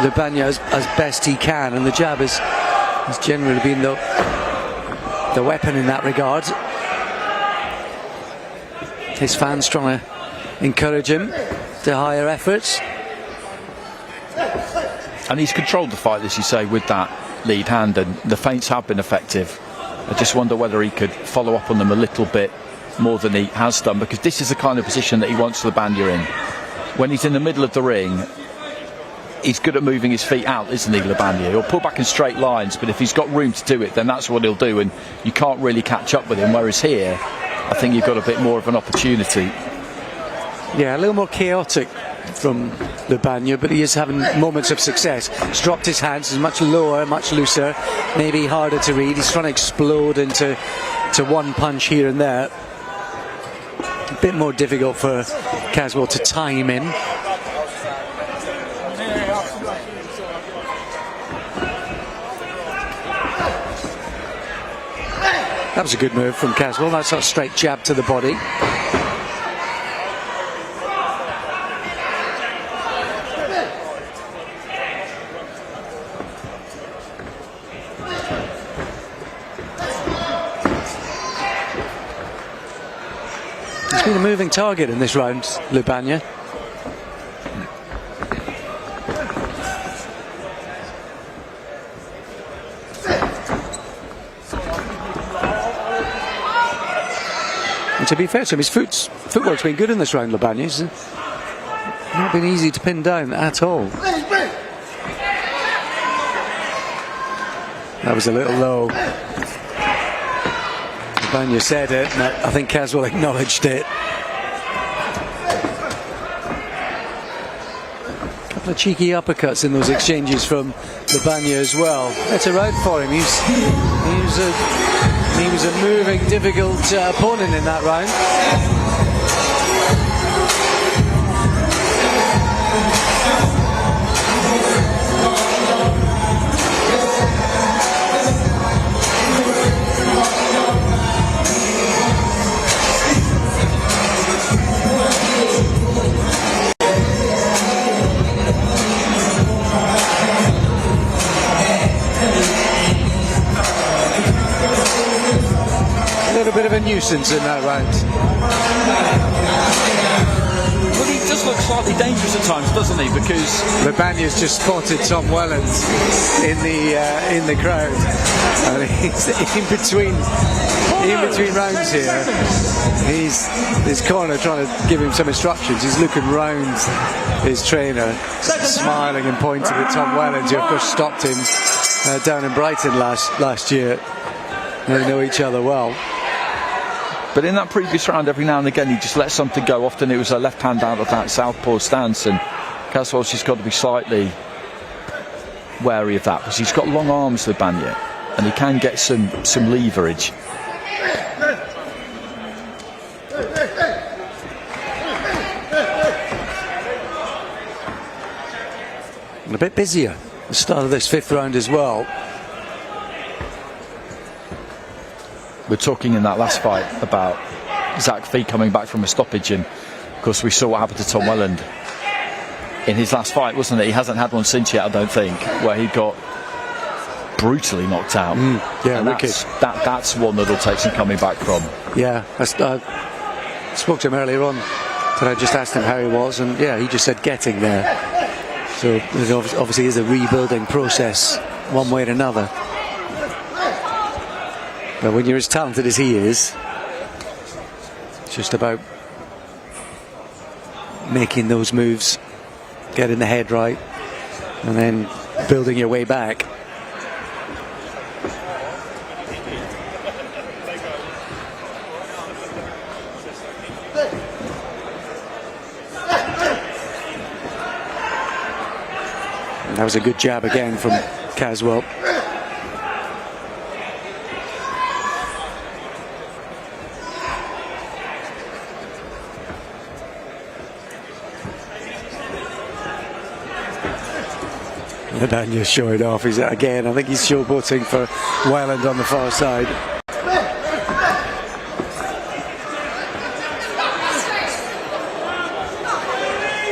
Libanya as best he can, and the jab has generally been the weapon in that regard. His fans trying to encourage him to higher efforts. And he's controlled the fight, as you say, with that lead hand, and the feints have been effective. I just wonder whether he could follow up on them a little bit more than he has done, because this is the kind of position that he wants Libanya in. When he's in the middle of the ring, he's good at moving his feet out, isn't he, Libanya? He'll pull back in straight lines, but if he's got room to do it, then that's what he'll do, and you can't really catch up with him. Whereas here, I think you've got a bit more of an opportunity. Yeah, a little more chaotic from Libanya, but he is having moments of success. He's dropped his hands, he's much lower, much looser, maybe harder to read. He's trying to explode into one punch here and there. A bit more difficult for Caswell to time him. That was a good move from Caswell. That's a straight jab to the body. He's been a moving target in this round, Libanya. And to be fair to him, his footwork's been good in this round, Libanya. It's not been easy to pin down at all. That was a little low. Libanya said it, and I think Caswell acknowledged it. A couple of cheeky uppercuts in those exchanges from Libanya as well. That's a round for him. He was a moving, difficult opponent in that round. Bit of a nuisance in that round. Well, he does look slightly dangerous at times, doesn't he? Because Libanya's just spotted Tom Welland in the crowd, and he's in between rounds here. He's his corner trying to give him some instructions. He's looking round his trainer, smiling and pointing at Tom Welland, who of course stopped him down in Brighton last year. They know each other well. But in that previous round, every now and again, he just let something go. Often it was a left hand out of that southpaw stance, and Caswell's just got to be slightly wary of that, because he's got long arms, Libanya, and he can get some leverage. And a bit busier at the start of this fifth round as well. We're talking in that last fight about Zach Fee coming back from a stoppage, and of course we saw what happened to Tom Welland in his last fight, wasn't it? He hasn't had one since yet, I don't think, where he got brutally knocked out. Yeah, and wicked. That's one that'll take some coming back from. Yeah, I spoke to him earlier on, but I just asked him how he was, and yeah, he just said getting there. So there obviously is a rebuilding process one way or another. But when you're as talented as he is, it's just about making those moves, getting the head right, and then building your way back. And that was a good jab again from Caswell. Libanya's showing off. I think he's showboating for Welland on the far side.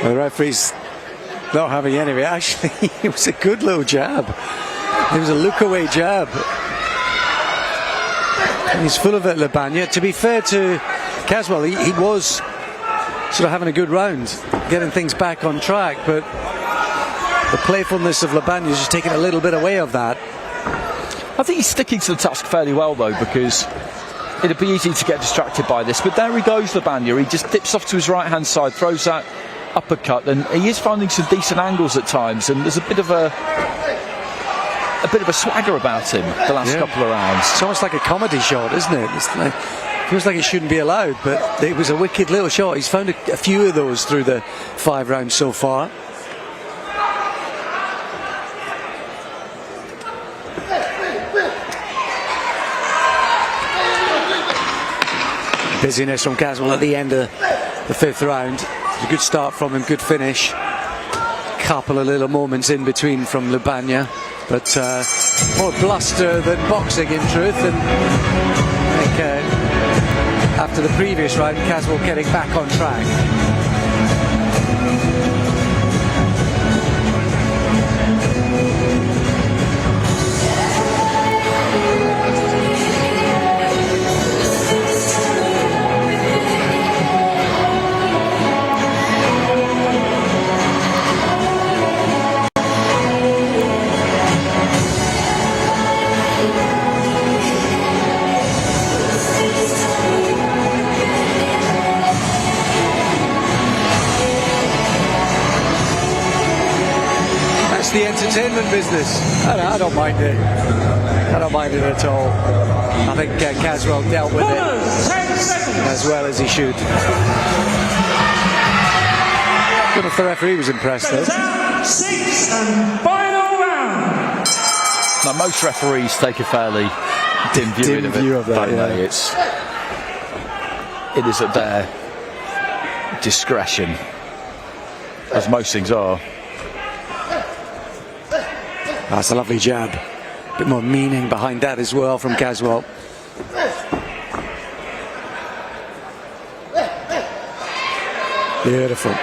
Well, the referee's not having any of it. Actually, it was a good little jab. It was a look-away jab. And he's full of it, Libanya. To be fair to Caswell, he was sort of having a good round, getting things back on track, but the playfulness of Libanya is just taking a little bit away of that. I think he's sticking to the task fairly well, though, because it'd be easy to get distracted by this. But there he goes, Libanya. He just dips off to his right-hand side, throws that uppercut, and he is finding some decent angles at times. And there's a bit of a swagger about him the last couple of rounds. It's almost like a comedy shot, isn't it? Feels like it shouldn't be allowed, but it was a wicked little shot. He's found a few of those through the 5 rounds so far. Busyness from Caswell at the end of the 5th round. A good start from him, good finish. Couple of little moments in between from Libanya, but more bluster than boxing in truth. And I think after the previous round, Caswell getting back on track. The entertainment business. I don't mind it. I don't mind it at all. I think Caswell dealt with it as well as he should. I don't know if the referee was impressed though. 6th and final round. Now, most referees take a fairly dim view of that. Yeah. It is at their discretion, as most things are. That's a lovely jab. A bit more meaning behind that as well from Caswell. Beautiful.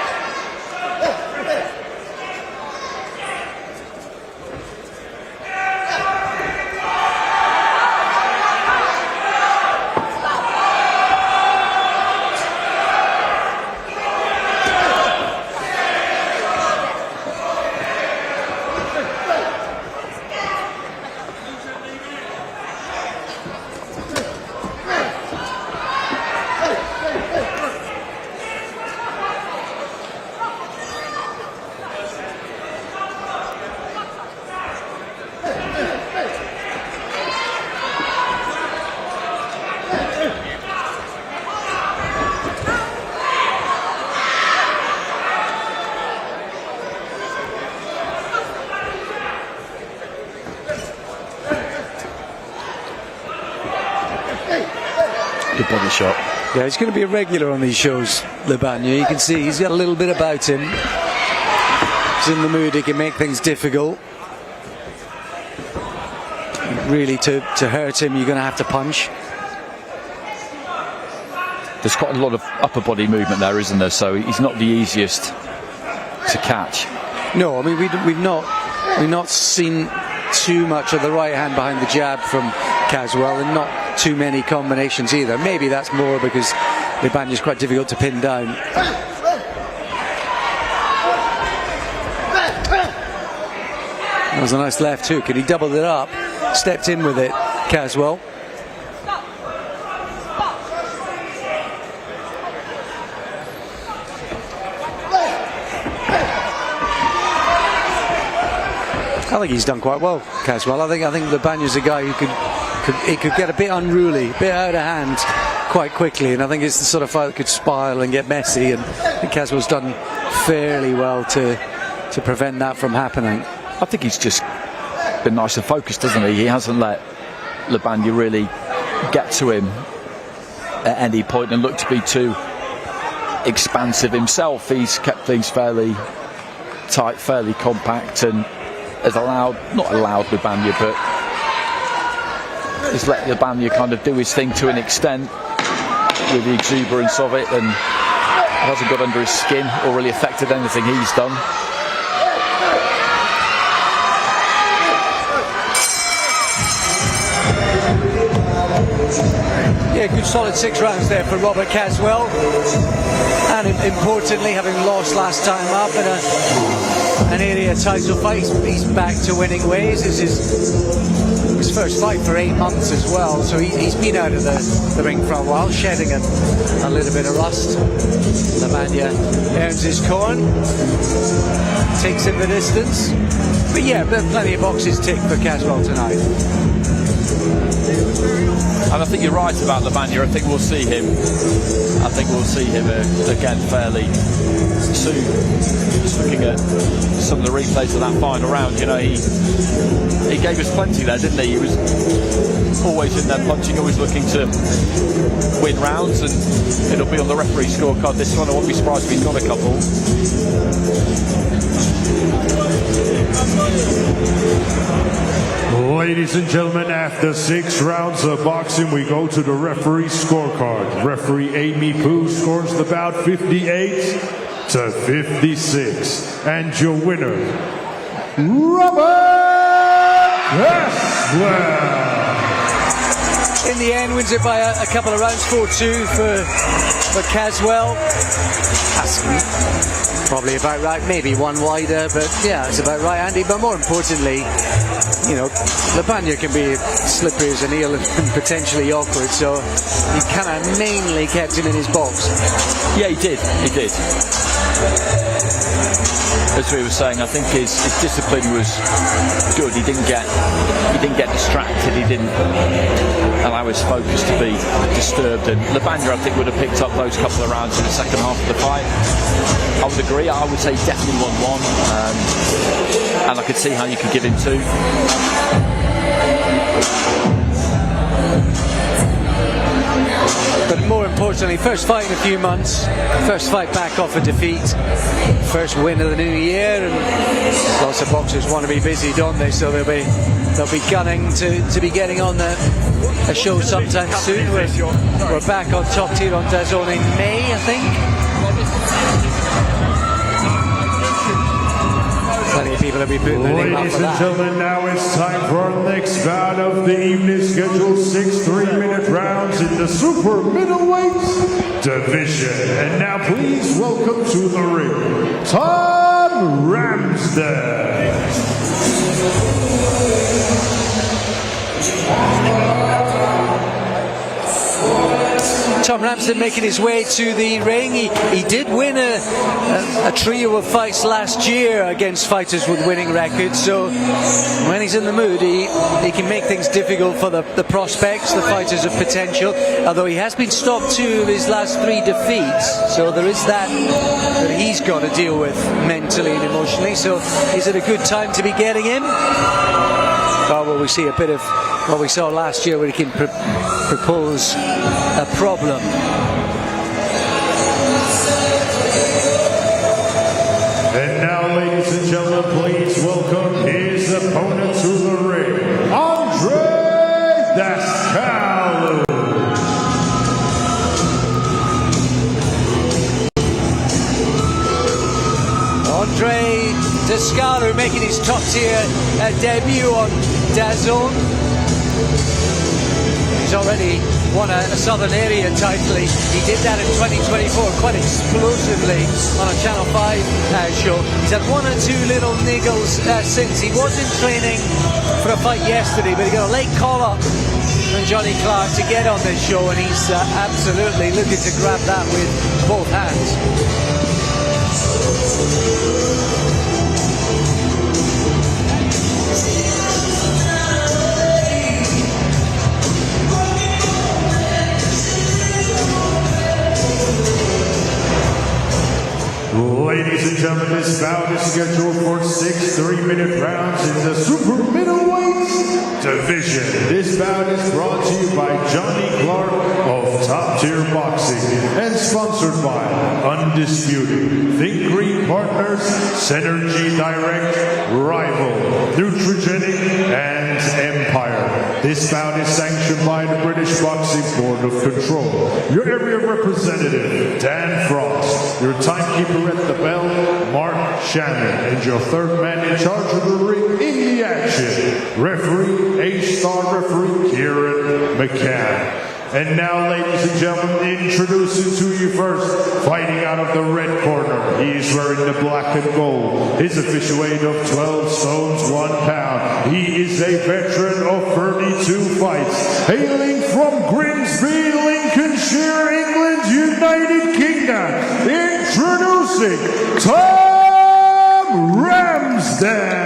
Good body shot. Yeah, he's going to be a regular on these shows, Libanya. You can see he's got a little bit about him. He's in the mood, he can make things difficult. Really, to hurt him, you're going to have to punch. There's quite a lot of upper body movement there, isn't there? So he's not the easiest to catch. No, I mean, we've not seen too much of the right hand behind the jab from Caswell, and not too many combinations either. Maybe that's more because Libanya is quite difficult to pin down. That was a nice left hook, and he doubled it up, stepped in with it, Caswell. I think he's done quite well, Caswell. I think Libanya's a guy who could get a bit unruly, a bit out of hand quite quickly, and I think it's the sort of fight that could spiral and get messy, and I think Caswell's done fairly well to prevent that from happening. I think he's just been nice and focused, hasn't he? He hasn't let Libanya really get to him at any point and look to be too expansive himself. He's kept things fairly tight, fairly compact, and has not allowed Libanya, but has let Libanya kind of do his thing to an extent with the exuberance of it, and it hasn't got under his skin or really affected anything he's done. Yeah, good solid 6 rounds there for Robert Caswell. And importantly, having lost last time up in an area title fight, he's back to winning ways. This is his first fight for 8 months as well, so he's been out of the ring for a while, shedding a little bit of rust. Lavagna earns his corn, takes him the distance. But yeah, plenty of boxes ticked for Caswell tonight. And I think you're right about Lavagna. I think we'll see him. I think we'll see him again fairly soon. Just looking at some of the replays of that final round, you know, he gave us plenty there, didn't he? He was always in there punching, always looking to win rounds, and it'll be on the referee scorecard this one. I won't be surprised if he's got a couple. Ladies and gentlemen, after 6 rounds of boxing, we go to the referee scorecard. Referee Amy Poo scores the bout 58-56. And your winner, Robert Caswell. In the end, wins it by a couple of rounds, 4-2 for Caswell. That's probably about right, maybe one wider, but yeah, it's about right, Andy. But more importantly, you know, Lavagna can be slippery as an eel and potentially awkward, so he kind of mainly kept him in his box. Yeah, he did. As we were saying, I think his discipline was good. He didn't get distracted. He didn't allow his focus to be disturbed. And Lavagna, I think, would have picked up those couple of rounds in the second half of the fight. I would agree. I would say definitely 1-1, and I could see how you could give him 2. But more importantly, first fight in a few months, first fight back off a defeat, first win of the new year, and lots of boxers want to be busy, don't they? So they'll be gunning to be getting on a show sometime soon. We're back on Top Tier on DAZN in May, I think. Plenty of people will be putting their name up for that. Ladies and gentlemen, now it's time for our next bout of the evening, scheduled 6 3-minute rounds in the super middleweight division. And now please welcome to the ring, Tom Ramsden. Tom Ramsden making his way to the ring. He did win a trio of fights last year against fighters with winning records, so when he's in the mood, he can make things difficult for the prospects, the fighters of potential, although he has been stopped 2 of his last 3 defeats, so there is that he's got to deal with mentally and emotionally. So is it a good time to be getting him? Well, will we see a bit of what we saw last year where he can propose a problem? And now, ladies and gentlemen, please welcome his opponent to the ring, DAZN. DAZN making his top tier debut on DAZN. He's already won a Southern Area title. He did that in 2024 quite explosively on a Channel 5 show. He's had 1 or 2 little niggles since. He was in training for a fight yesterday, but he got a late call-up from Johnny Clark to get on this show, and he's absolutely looking to grab that with both hands. Ladies and gentlemen, this bout is scheduled for 6 3-minute rounds in the super middleweight division. This bout is brought to you by Johnny Clark of Top Tier Boxing and sponsored by Undisputed, Think Green Partners, Synergy Direct, Rival, Nutrigenic, and Empire. This bout is sanctioned by the British Boxing Board of Control. Your area representative, Dan Frost. Your timekeeper at the bell, Mark Shannon, and your third man in charge of the ring in the action, referee, A-star referee Kieran McCann. And now, ladies and gentlemen, introducing to you first, fighting out of the red corner. He is wearing the black and gold. His official weight of 12 stones, 1 pound. He is a veteran of 32 fights. Hailing from Grimsby, Lincolnshire, England, United Kingdom. Introducing Tom Ramsden.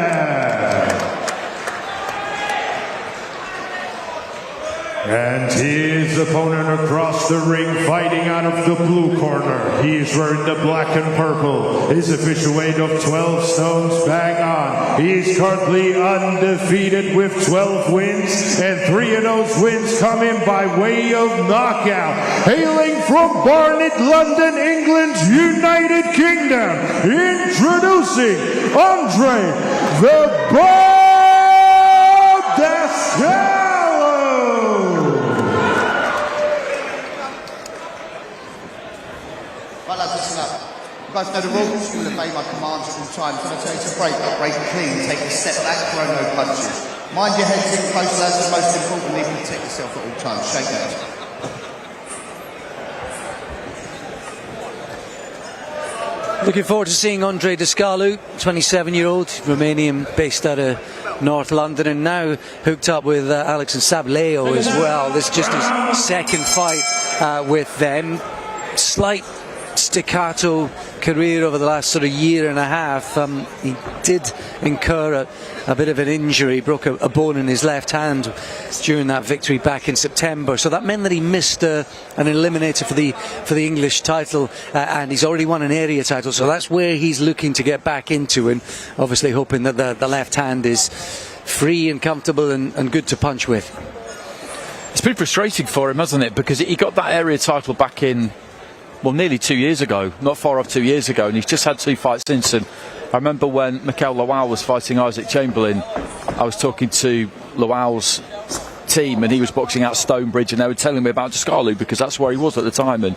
And his opponent across the ring, fighting out of the blue corner. He is wearing the black and purple. His official weight of 12 stones, bang on. He is currently undefeated with 12 wins, and 3 of those wins coming by way of knockout. Hailing from Barnet, London, England, United Kingdom, introducing Andre the Bob DAZN. Right, lads, listen up. You guys know the rules. You will obey my commands at all times. When I tell you to break clean. Take a step back, throw no punches. Mind your heads in close, lads, and most importantly, protect yourself at all times. Shake hands. Looking forward to seeing Andre Descalu, 27-year-old Romanian based out of North London, and now hooked up with Alex and Sableo as well. This is just his second fight with them. Slight staccato career over the last sort of year and a half. He did incur a bit of an injury, broke a bone in his left hand during that victory back in September, so that meant that he missed an eliminator for the English title, and he's already won an area title, so that's where he's looking to get back into, and obviously hoping that the left hand is free and comfortable and good to punch with. It's been frustrating for him, hasn't it, because he got that area title back in, well, nearly 2 years ago, not far off 2 years ago, and he's just had 2 fights since. And I remember when Mikel Lawal was fighting Isaac Chamberlain, I was talking to Lawal's team, and he was boxing out Stonebridge, and they were telling me about Descalu because that's where he was at the time, and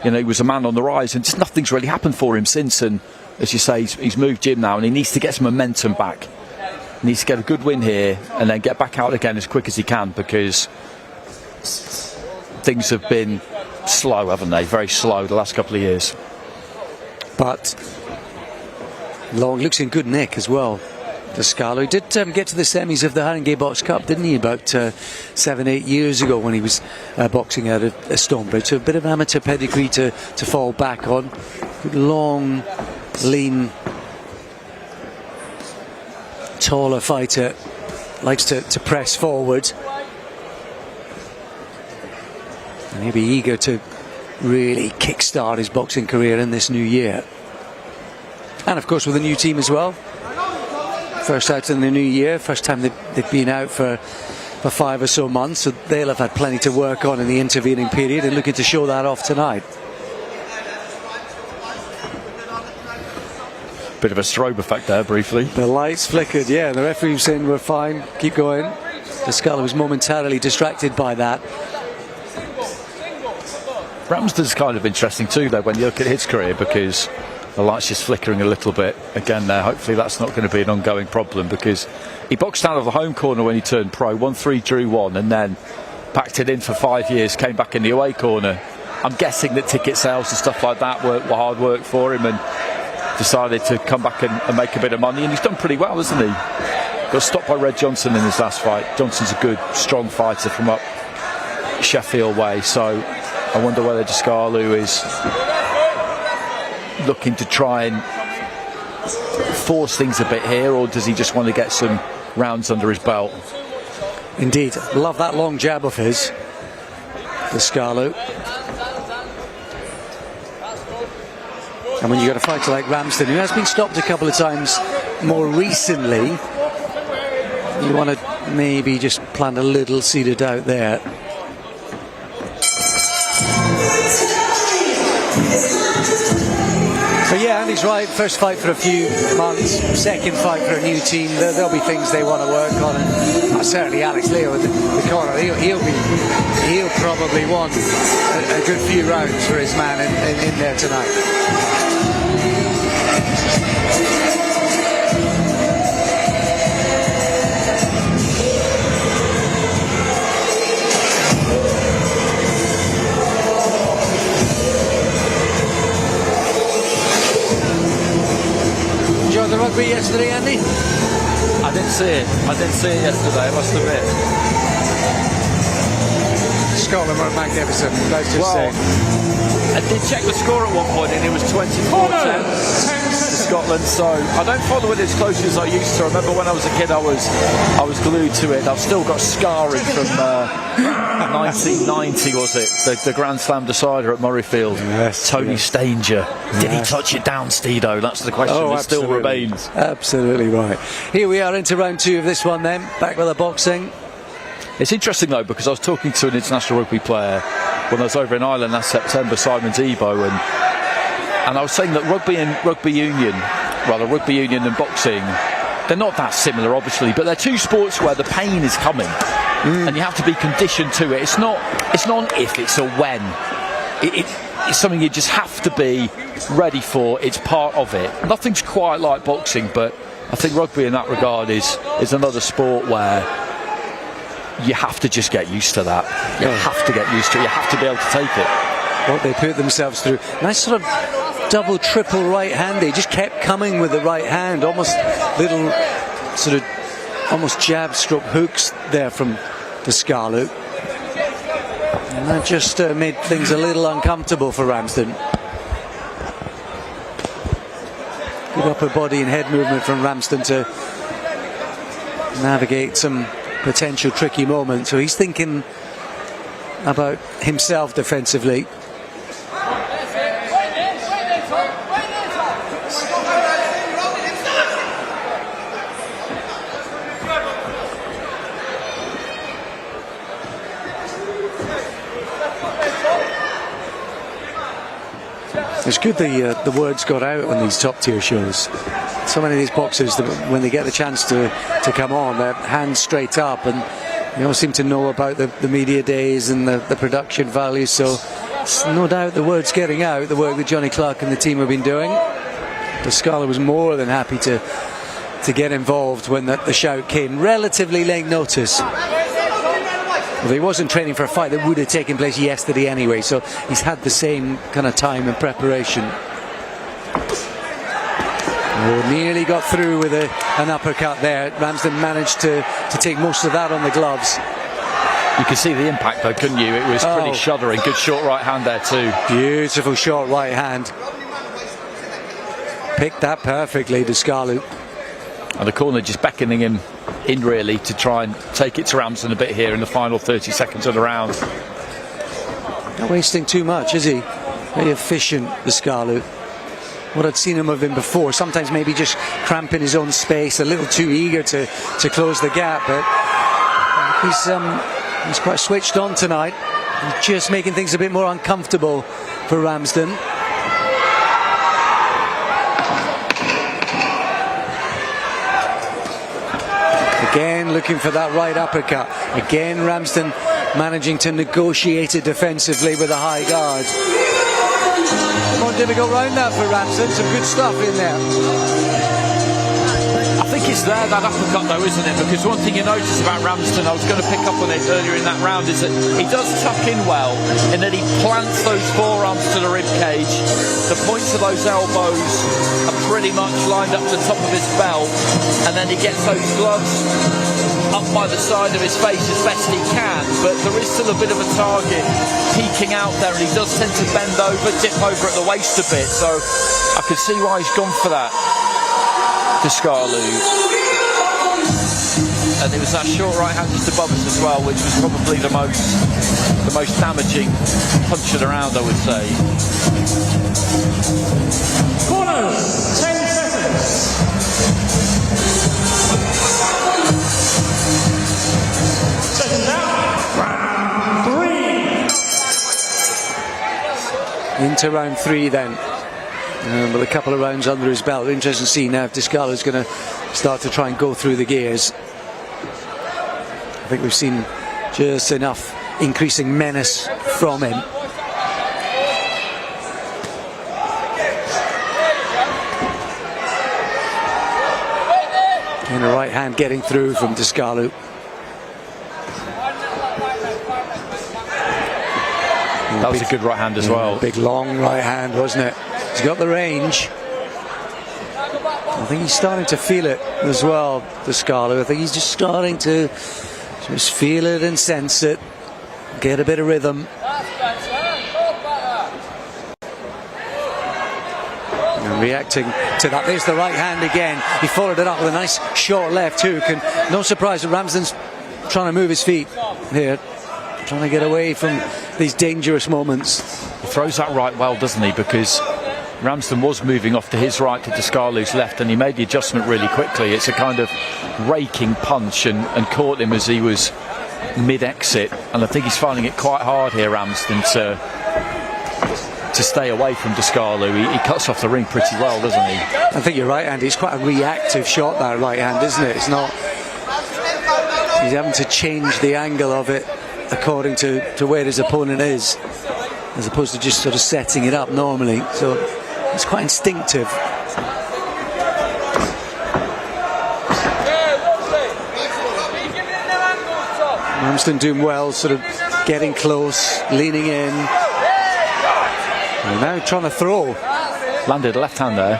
you know, he was a man on the rise, and just nothing's really happened for him since. And as you say, he's moved gym now, and he needs to get some momentum back. He needs to get a good win here, and then get back out again as quick as he can, because things have been slow, haven't they? Very slow the last couple of years. But Long looks in good nick as well. Descalu did get to the semis of the Haringey Box Cup, didn't he, about 7-8 years ago when he was boxing out of Stonebridge. So a bit of amateur pedigree to fall back on. Good, long, lean, taller fighter. Likes to press forward. And he'll be eager to really kickstart his boxing career in this new year. And of course with a new team as well. First out in the new year, first time they've been out for 5 or so months, so they'll have had plenty to work on in the intervening period, and looking to show that off tonight. Bit of a strobe effect there briefly. The lights flickered, yeah, the referee was saying we're fine, keep going. Descalu was momentarily distracted by that. Ramsden's kind of interesting too though when you look at his career, because the light's just flickering a little bit again there. Hopefully that's not going to be an ongoing problem, because he boxed out of the home corner when he turned pro, 1-3, drew 1, and then packed it in for 5 years, came back in the away corner. I'm guessing that ticket sales and stuff like that were hard work for him, and decided to come back and make a bit of money, and he's done pretty well, hasn't he? Got stopped by Red Johnson in his last fight. Johnson's a good, strong fighter from up Sheffield way, so I wonder whether Descalu is looking to try and force things a bit here, or does he just want to get some rounds under his belt? Indeed, love that long jab of his, Descalu. And when you got a fighter like Ramsden, who has been stopped a couple of times more recently, you want to maybe just plant a little seed of doubt there. But yeah, Andy's right. First fight for a few months, second fight for a new team. There'll be things they want to work on, and certainly Alex Leo in the corner. He'll probably want a good few rounds for his man in there tonight. Enjoyed the rugby yesterday, Andy? I didn't see it yesterday, I must admit. Scotland were magnificent, let's just say. I did check the score at one point and it was 24-10 to Scotland, so I don't follow it as closely as I used to. I remember when I was a kid I was glued to it. I've still got scarring from 1990, was it? The Grand Slam decider at Murrayfield. Yes, Tony Stanger. Did he touch it down, Steedo? That's the question that still remains. Absolutely right. Here we are into round 2 of this one then, back with the boxing. It's interesting though, because I was talking to an international rugby player when I was over in Ireland last September, Simon Debo, and I was saying that rugby union and boxing, they're not that similar obviously, but they're two sports where the pain is coming and you have to be conditioned to it. It's not an if, it's a when. It's something you just have to be ready for. It's part of it. Nothing's quite like boxing, but I think rugby in that regard is another sport where you have to just get used to that. You have to get used to it. You have to be able to take it. What they put themselves through. Nice sort of double, triple right hand. They just kept coming with the right hand. Almost little sort of almost jab stroke hooks there from the Scarlet. And that just made things a little uncomfortable for Ramsden. Good upper body and head movement from Ramsden to navigate some potential tricky moment. So he's thinking about himself defensively. It's good the words got out on these top tier shows. So many of these boxers, when they get the chance to come on, they're hands straight up, and they all seem to know about the media days and the production value. So it's no doubt the word's getting out, the work that Johnny Clark and the team have been doing. The Scarlet was more than happy to get involved when the shout came. Relatively late notice. Well, he wasn't training for a fight that would have taken place yesterday anyway, so he's had the same kind of time and preparation. Oh, nearly got through with an uppercut there. Ramsden managed to take most of that on the gloves. You could see the impact though, couldn't you? It was pretty shuddering. Good short right hand there too. Beautiful short right hand. Picked that perfectly, the Scarlet. And the corner just beckoning him in really to try and take it to Ramsden a bit here in the final 30 seconds of the round. Not wasting too much, is he? Very efficient, the Scarlet. What I'd seen him of him before, sometimes maybe just cramping his own space, a little too eager to close the gap, but he's quite switched on tonight. He's just making things a bit more uncomfortable for Ramsden. Again looking for that right uppercut. Again Ramsden managing to negotiate it defensively with a high guard. More difficult round that for Ramsden. Some good stuff in there. I think it's there, that uppercut though, isn't it? Because one thing you notice about Ramsden, I was going to pick up on it earlier in that round, is that he does tuck in well, and then he plants those forearms to the rib cage. The points of those elbows are pretty much lined up to the top of his belt, and then he gets those gloves up by the side of his face as best he can, but there is still a bit of a target peeking out there, and he does tend to bend over, dip over at the waist a bit, so I could see why he's gone for that, Scarlu. And it was that short right hand just above us as well, which was probably the most damaging punch of the round, I would say. Corners, 10 seconds. Second down, round 3. Into round 3 then. With a couple of rounds under his belt. Interesting to see now if Discalo's going to start to try and go through the gears. I think we've seen just enough increasing menace from him. And a right hand getting through from Descalu. That was a good right hand as well. Big long right hand, wasn't it? He's got the range. I think he's starting to feel it as well, Descalu. I think he's just starting to just feel it and sense it, get a bit of rhythm. And reacting to that. There's the right hand again. He followed it up with a nice short left hook, and no surprise that Ramsden's trying to move his feet here, trying to get away from these dangerous moments. He throws that right well, doesn't he? Because Ramsden was moving off to his right to Descalu's left, and he made the adjustment really quickly. It's a kind of raking punch and caught him as he was mid-exit, and I think he's finding it quite hard here, Ramsden, to stay away from Descalu. He cuts off the ring pretty well, doesn't he? I think you're right, Andy. It's quite a reactive shot, that right hand, isn't it? It's not... He's having to change the angle of it according to where his opponent is, as opposed to just sort of setting it up normally. So it's quite instinctive. Ramsden doing well, sort of getting close, leaning in. And now trying to throw. Landed a left hand there,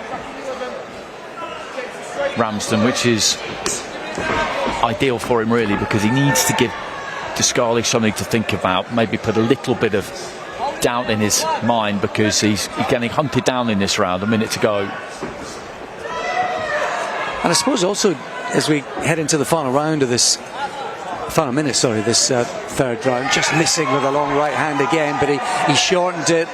Ramsden, which is ideal for him really, because he needs to give Descalu something to think about, maybe put a little bit of doubt in his mind, because he's getting hunted down in this round, a minute to go. And I suppose also as we head into the final round of this third round, just missing with a long right hand again, but he shortened it,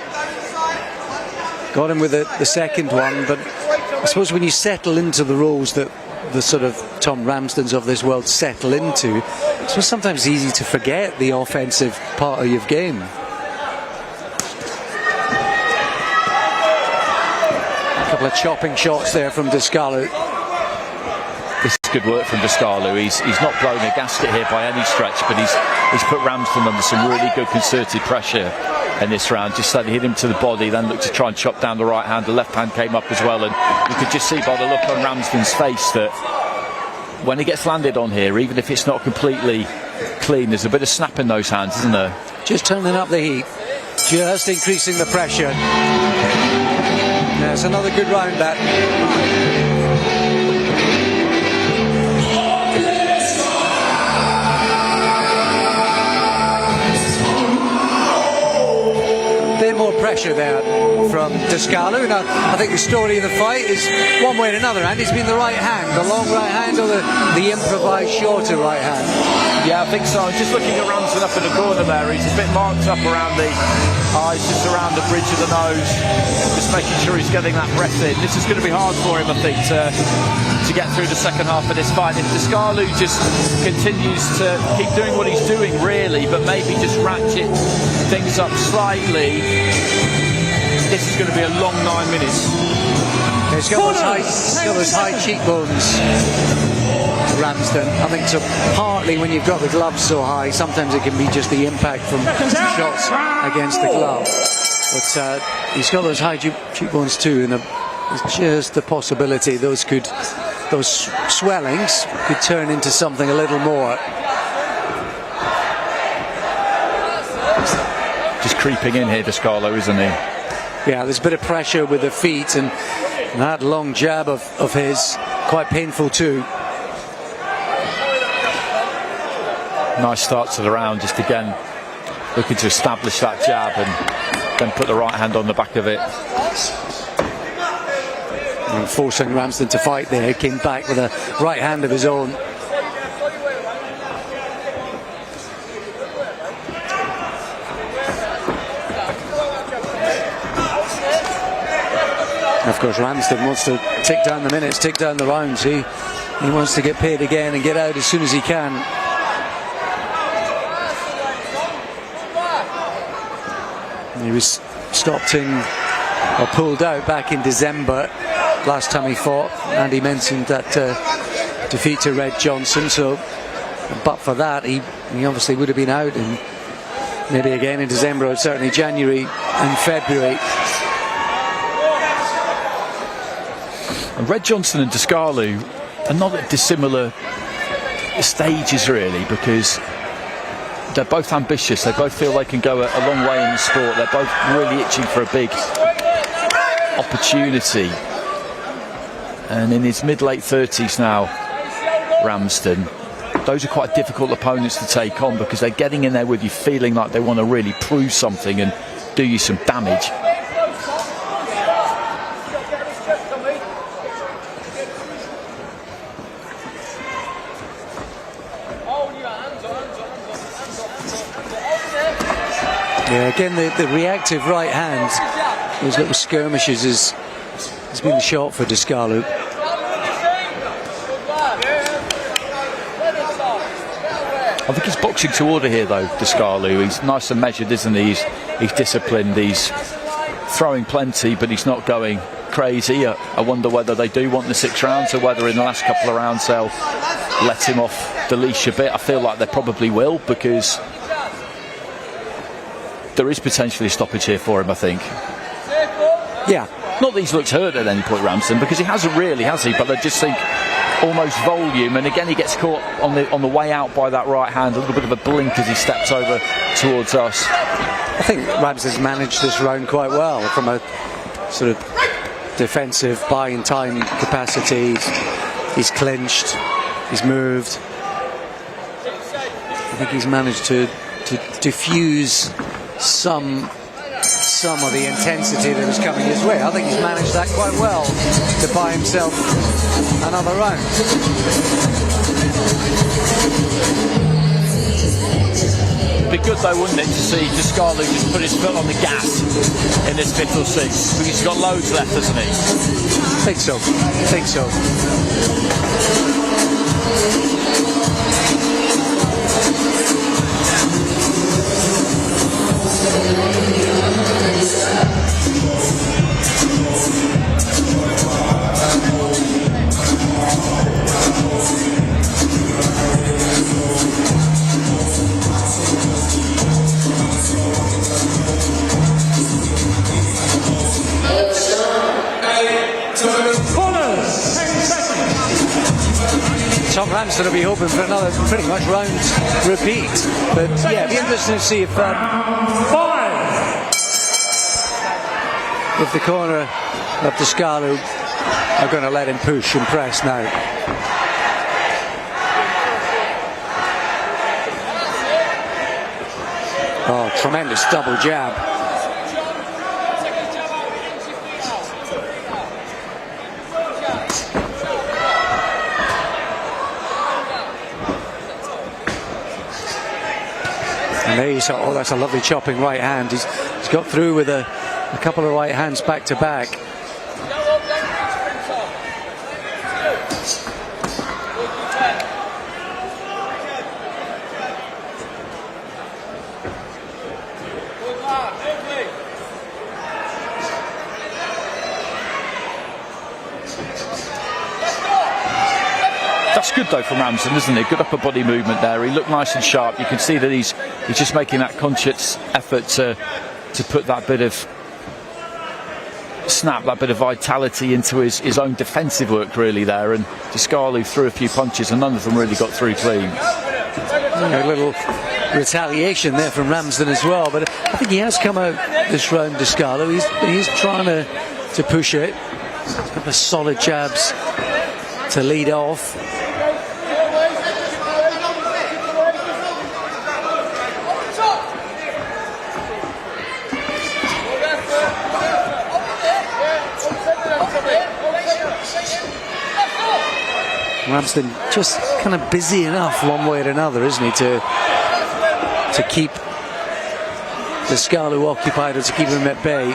got him with the second one. But I suppose when you settle into the roles that the sort of Tom Ramsdens of this world settle into, so sometimes it's easy to forget the offensive part of your game. A couple of chopping shots there from Descalu. This is good work from Descalu. He's not blown a gasket here by any stretch, but he's put Ramsden under some really good concerted pressure in this round. Just started to hit him to the body, then looked to try and chop down the right hand. The left hand came up as well, and you could just see by the look on Ramsden's face that when he gets landed on here, even if it's not completely clean, there's a bit of snap in those hands, isn't there? Just turning up the heat, just increasing the pressure. There's another good round, that. More pressure there from Descalu. Now, I think the story of the fight is one way or another, and it's been the right hand, the long right hand, or the improvised shorter right hand. Yeah, I think so. Just looking at Ramsden up in the corner there, he's a bit marked up around the eyes, just around the bridge of the nose, just making sure he's getting that breath in. This is going to be hard for him, I think, to get through the second half of this fight. If Descalu just continues to keep doing what he's doing, really, but maybe just ratchet things up slightly, this is going to be a long 9 minutes. He's got those high cheekbones, Ramsden. I think so. Partly when you've got the gloves so high, sometimes it can be just the impact from shots against the glove. But he's got those high cheekbones too, and there's just the possibility those swellings could turn into something a little more. Just creeping in here, Descalu, isn't he? Yeah, there's a bit of pressure with the feet, and that long jab of his, quite painful too. Nice start to the round, just again looking to establish that jab and then put the right hand on the back of it. And forcing Ramsden to fight there, came back with a right hand of his own. Of course, Ramsden wants to tick down the minutes, tick down the rounds. He wants to get paid again and get out as soon as he can. He was stopped in, or pulled out back in December, last time he fought. And he mentioned that defeat to Red Johnson. So, but for that, he obviously would have been out, and maybe again in December, or certainly January and February. And Red Johnson and Descalu, are not at dissimilar stages really, because they're both ambitious. They both feel they can go a long way in the sport. They're both really itching for a big opportunity. And in his mid-late 30s now, Ramsden, those are quite difficult opponents to take on, because they're getting in there with you feeling like they want to really prove something and do you some damage. Yeah, again, the reactive right hand, those little skirmishes, has been the shot for Descalu. I think he's boxing to order here, though, Descalu. He's nice and measured, isn't he? He's disciplined. He's throwing plenty, but he's not going crazy. I wonder whether they do want the 6 rounds, or whether in the last couple of rounds they'll let him off the leash a bit. I feel like they probably will, because there is potentially a stoppage here for him, I think. Yeah. Not that he's looked hurt at any point, Ramsden, because he hasn't really, has he? But I just think almost volume, and again he gets caught on the way out by that right hand. A little bit of a blink as he steps over towards us. I think Ramsden's managed this round quite well from a sort of defensive buying time capacity. He's clinched, he's moved. I think he's managed to diffuse some of the intensity that was coming his way. I think he's managed that quite well to buy himself another round. It'd be good though, wouldn't it, to see Descalu just put his foot on the gas in this 5th or 6th, because he's got loads left, hasn't he? I think so. I think so. Tom Ramsden will be hoping for another pretty much round repeat. But yeah, it'll be interesting to see if the corner of Descalu are going to let him push and press now. Oh, tremendous double jab. And there you saw, oh, that's a lovely chopping right hand. He's got through with a couple of right hands back to back. That's good though from Ramsden, isn't it? Good upper body movement there. He looked nice and sharp. You can see that he's just making that conscious effort to put that bit of snap, that bit of vitality into his own defensive work really there. And Descalu threw a few punches and none of them really got through clean. A little retaliation there from Ramsden as well, but I think he has come out this round, Descalu. He's trying to push it. He's got the solid jabs to lead off. Ramsden just kind of busy enough one way or another, isn't he, to keep Descalu occupied or to keep him at bay.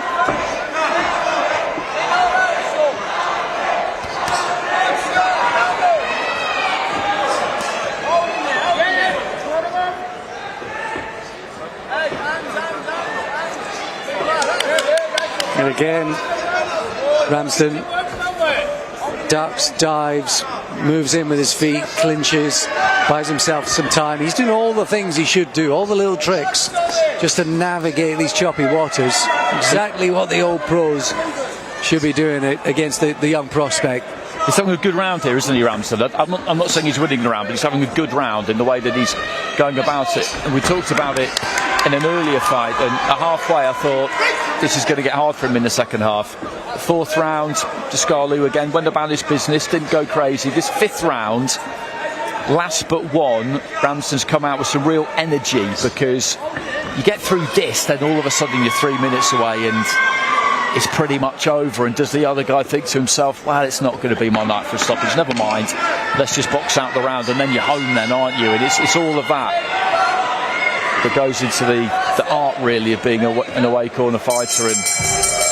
And again, Ramsden ducks, dives, moves in with his feet, clinches, buys himself some time. He's doing all the things he should do, all the little tricks, just to navigate these choppy waters. Exactly what the old pros should be doing it against the young prospect. He's having a good round here, isn't he, Ramsden? I'm not saying he's winning the round, but he's having a good round in the way that he's going about it. And we talked about it in an earlier fight, and halfway I thought this is going to get hard for him in the second half. Fourth round, Descalu again went about his business, didn't go crazy. This fifth round, last but one, Ramsden's come out with some real energy, because you get through this, then all of a sudden you're 3 minutes away and it's pretty much over. And does the other guy think to himself, well, it's not going to be my night for a stoppage, never mind, let's just box out the round, and then you're home then, aren't you? And it's all of that goes into the art, really, of being an away corner fighter. And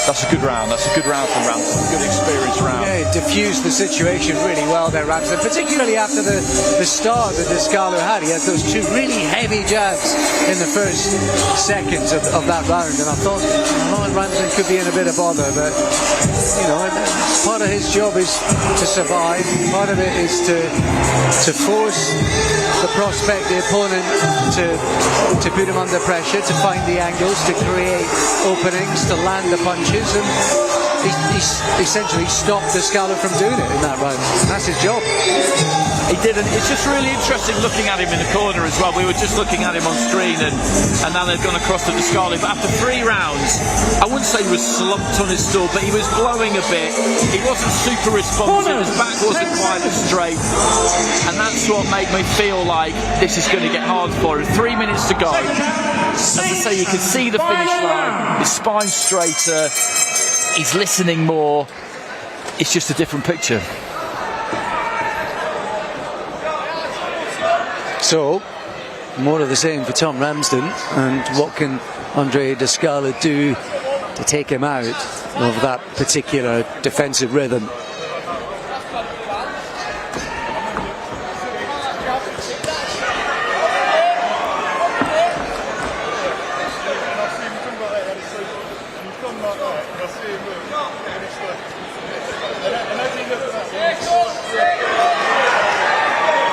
that's a good round. That's a good round from Ramsden. Good experience round. Yeah, he diffused the situation really well there, Ramsden, particularly after the start that Descalu had. He had those two really heavy jabs in the first seconds of that round, and I thought Ramsden could be in a bit of bother, but you know, part of his job is to survive. Part of it is to force the prospect, the opponent, to put him under pressure, to find the angles, to create openings, to land the punches, and he essentially stopped Descalu from doing it in that round. That's his job. He didn't. It's just really interesting looking at him in the corner as well. We were just looking at him on screen, and now they've gone across to Descalu. But after 3 rounds, I wouldn't say he was slumped on his stool, but he was blowing a bit. He wasn't super responsive. His back wasn't quite as straight, and that's what made me feel like this is going to get hard for him. 3 minutes to go. As I say, you can see the finish line. His spine's straighter. He's listening more. It's just a different picture. So, more of the same for Tom Ramsden, and what can Andre Descalu do to take him out of that particular defensive rhythm?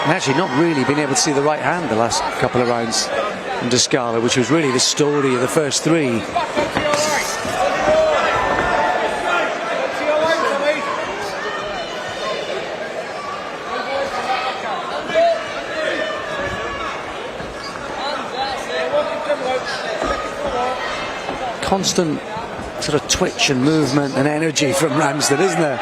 Actually not really been able to see the right hand the last couple of rounds from Descalu, which was really the story of the first 3. Constant sort of twitch and movement and energy from Ramsden, isn't there?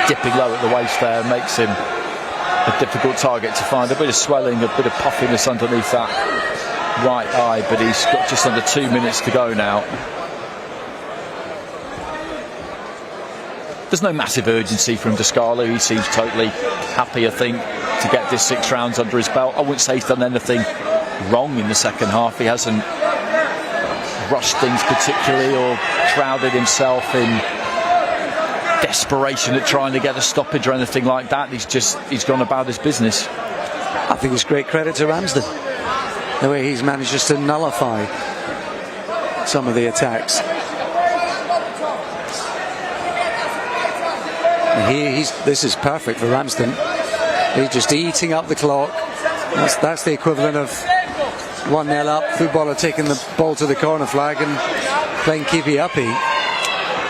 Dipping low at the waist there makes him a difficult target to find. A bit of swelling, a bit of puffiness underneath that right eye, but he's got just under 2 minutes to go now. There's no massive urgency from Descalu. He seems totally happy, I think, to get this 6 rounds under his belt. I wouldn't say he's done anything wrong in the second half. He hasn't rushed things particularly or crowded himself in desperation at trying to get a stoppage or anything like that. He's gone about his business. I think it's great credit to Ramsden, the way he's managed just to nullify some of the attacks. And this is perfect for Ramsden. He's just eating up the clock. That's the equivalent of 1-0 up, footballer taking the ball to the corner flag and playing keepy-uppy.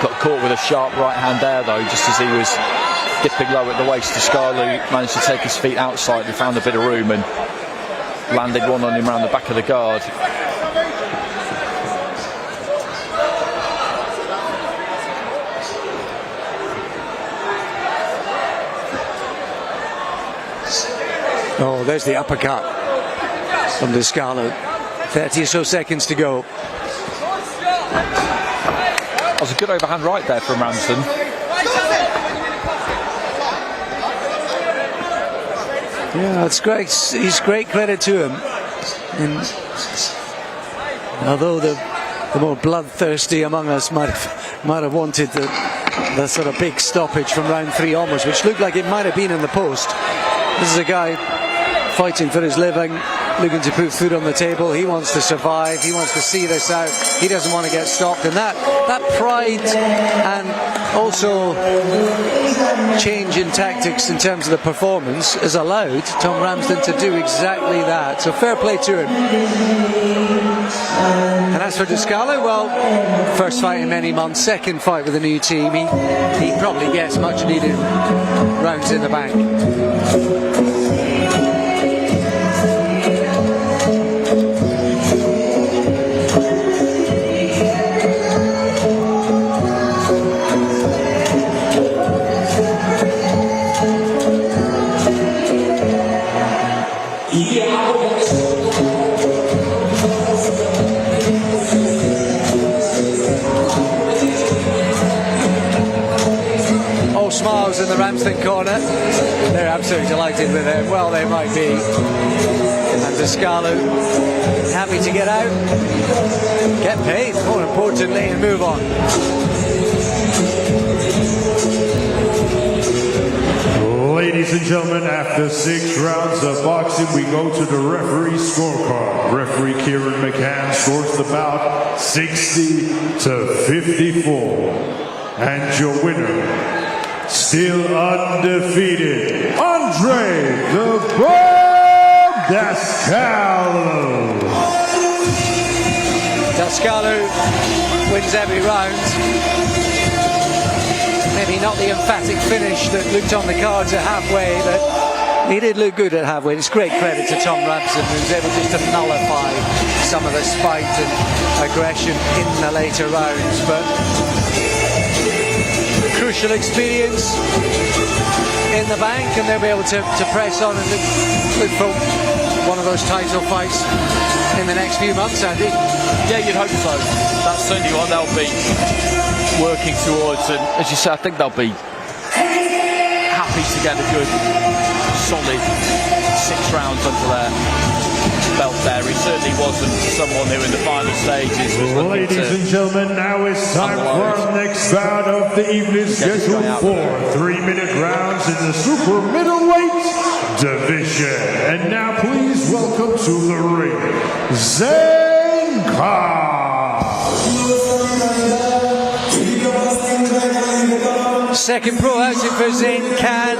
Got caught with a sharp right hand there, though, just as he was dipping low at the waist. Descalu managed to take his feet outside and found a bit of room and landed one on him around the back of the guard. Oh, there's the uppercut from Descalu. 30 or so seconds to go. That was a good overhand right there from Ramsden. Yeah, it's great. He's great credit to him. And although the more bloodthirsty among us might have wanted the sort of big stoppage from round 3 onwards, which looked like it might have been in the post. This is a guy fighting for his living, looking to put food on the table. He wants to survive. He wants to see this out. He doesn't want to get stopped. And that pride and also change in tactics in terms of the performance has allowed Tom Ramsden to do exactly that. So fair play to him. And as for Descalo, well, first fight in many months, second fight with a new team. He probably gets much needed rounds in the bank. Smiles in the Ramsden corner. They're absolutely delighted with him. Well, they might be. And Descalo happy to get out, get paid, more importantly, and move on. Ladies and gentlemen, after 6 rounds of boxing, we go to the referee's scorecard. Referee Kieran McCann scores the bout 60-54. And your winner, still undefeated, Andre the Bomb Descalo. Descalo wins every round. Maybe not the emphatic finish that looked on the cards at halfway, but he did look good at halfway. It's great credit to Tom Ramsden, who's able just to nullify some of the spite and aggression in the later rounds. But crucial experience in the bank, and they'll be able to press on and look for one of those title fights in the next few months, Andy. Yeah, you'd hope so. That's certainly what they'll be working towards, and as you say, I think they'll be happy to get a good solid 6 rounds under their belt there. He certainly wasn't someone who in the final stages was looking to... Ladies and gentlemen, now it's time for our next bout of the evening, scheduled for 3-minute rounds in the super middleweight division. And now please welcome to the ring, Zain Khan. Second pro outing for Zain Khan,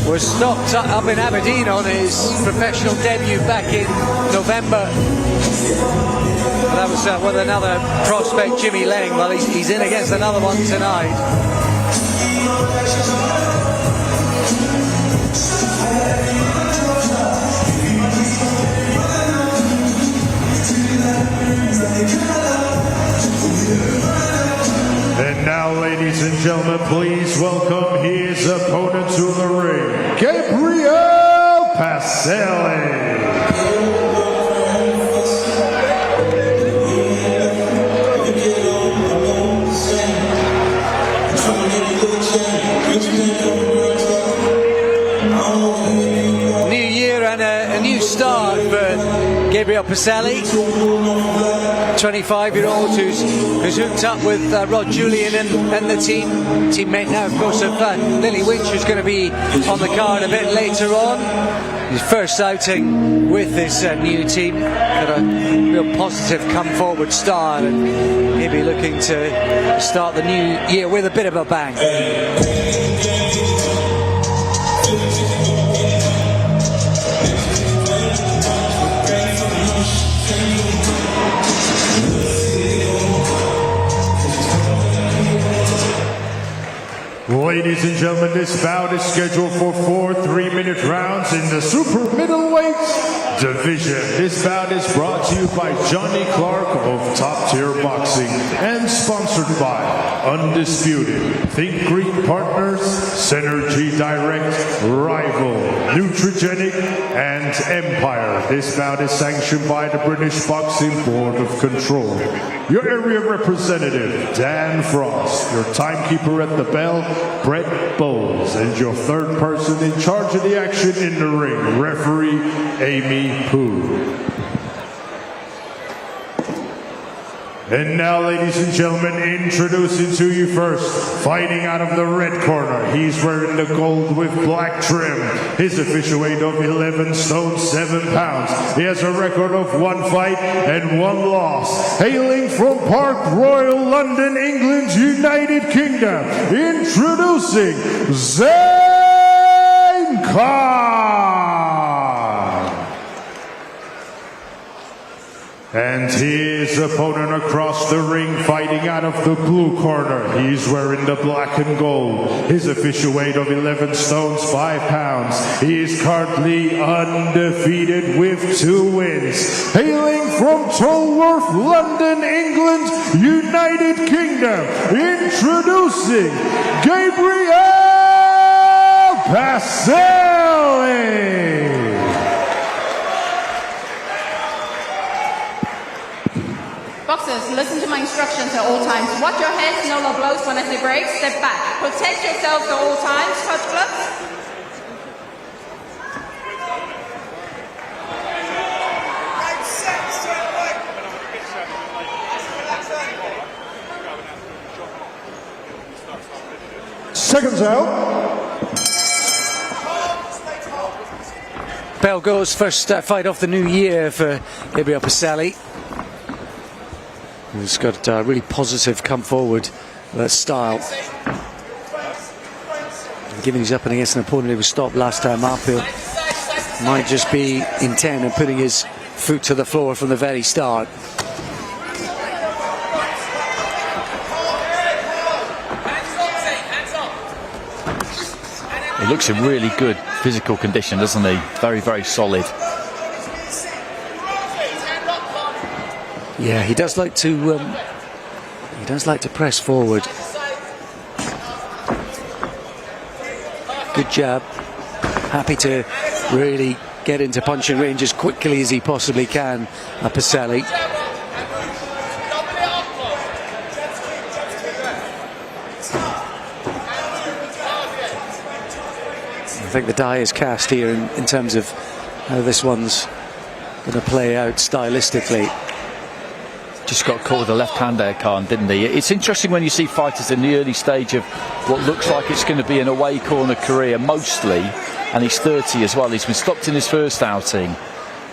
who was stopped up in Aberdeen on his professional debut back in November. That was with another prospect, Jimmy Lang. Well, he's in against another one tonight. And now, ladies and gentlemen, please welcome his opponent to the ring, Gabriel Pacelli. New year and a new start for Gabriel Pacelli, 25-year-old who's hooked up with Rod Julian and the teammate now, of course, of Lily Winch, who's going to be on the card a bit later on. His first outing with this new team, got a real positive come-forward start, and he'll be looking to start the new year with a bit of a bang. Ladies and gentlemen, this bout is scheduled for 4 3-minute rounds in the super middleweight division. This bout is brought to you by Johnny Clark of Top Tier Boxing and sponsored by Undisputed, Think Green Partners, Synergy Direct, Rival, Nutrigenic, and Empire. This bout is sanctioned by the British Boxing Board of Control. Your area representative, Dan Frost. Your timekeeper at the bell, Brett Bowles. And your third person in charge of the action in the ring, referee Amy Pooh. And now, ladies and gentlemen, introducing to you first, fighting out of the red corner. He's wearing the gold with black trim. His official weight of 11 stone 7 pounds. He has a record of 1 fight and 1 loss. Hailing from Park Royal, London, England, United Kingdom, introducing Zayn Khan. And his opponent across the ring, fighting out of the blue corner. He's wearing the black and gold. His official weight of 11 stones 5 pounds. He is currently undefeated with 2 wins. Hailing from Tolworth, London, England, United Kingdom, introducing Gabriel Pacelli. Boxers, listen to my instructions at all times. Watch your heads, no low blows. When I say break, step back. Protect yourselves at all times. Touch gloves. Seconds out. Bell goes, first fight off the new year for Gabriel Pacelli. He's got a really positive come forward style. And given he's up against an opponent who was stopped last time up, he might just be intent on putting his foot to the floor from the very start. He looks in really good physical condition, doesn't he? Very, very solid. Yeah, he does like to press forward. Good jab. Happy to really get into punching range as quickly as he possibly can, Pacelli. I think the die is cast here in terms of how this one's going to play out stylistically. Just got caught with a left hand there, Khan, didn't he? It's interesting when you see fighters in the early stage of what looks like it's going to be an away corner career mostly, and he's 30 as well. He's been stopped in his first outing,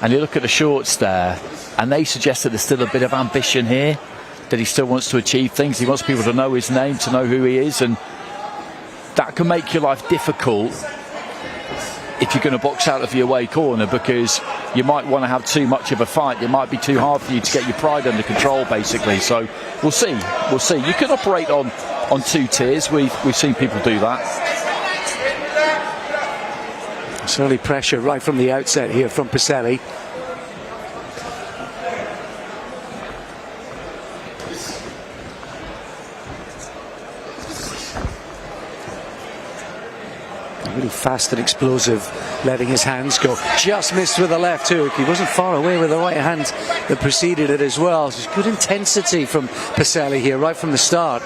and you look at the shorts there, and they suggest that there's still a bit of ambition here, that he still wants to achieve things. He wants people to know his name, to know who he is, and that can make your life difficult if you're going to box out of your away corner, because you might want to have too much of a fight. It might be too hard for you to get your pride under control, basically. So we'll see. You can operate on 2 tiers. We've seen people do that. Certainly pressure right from the outset here from Pacelli. Really fast and explosive, letting his hands go. Just missed with the left hook. He wasn't far away with the right hand that preceded it as well. Just good intensity from Pacelli here right from the start.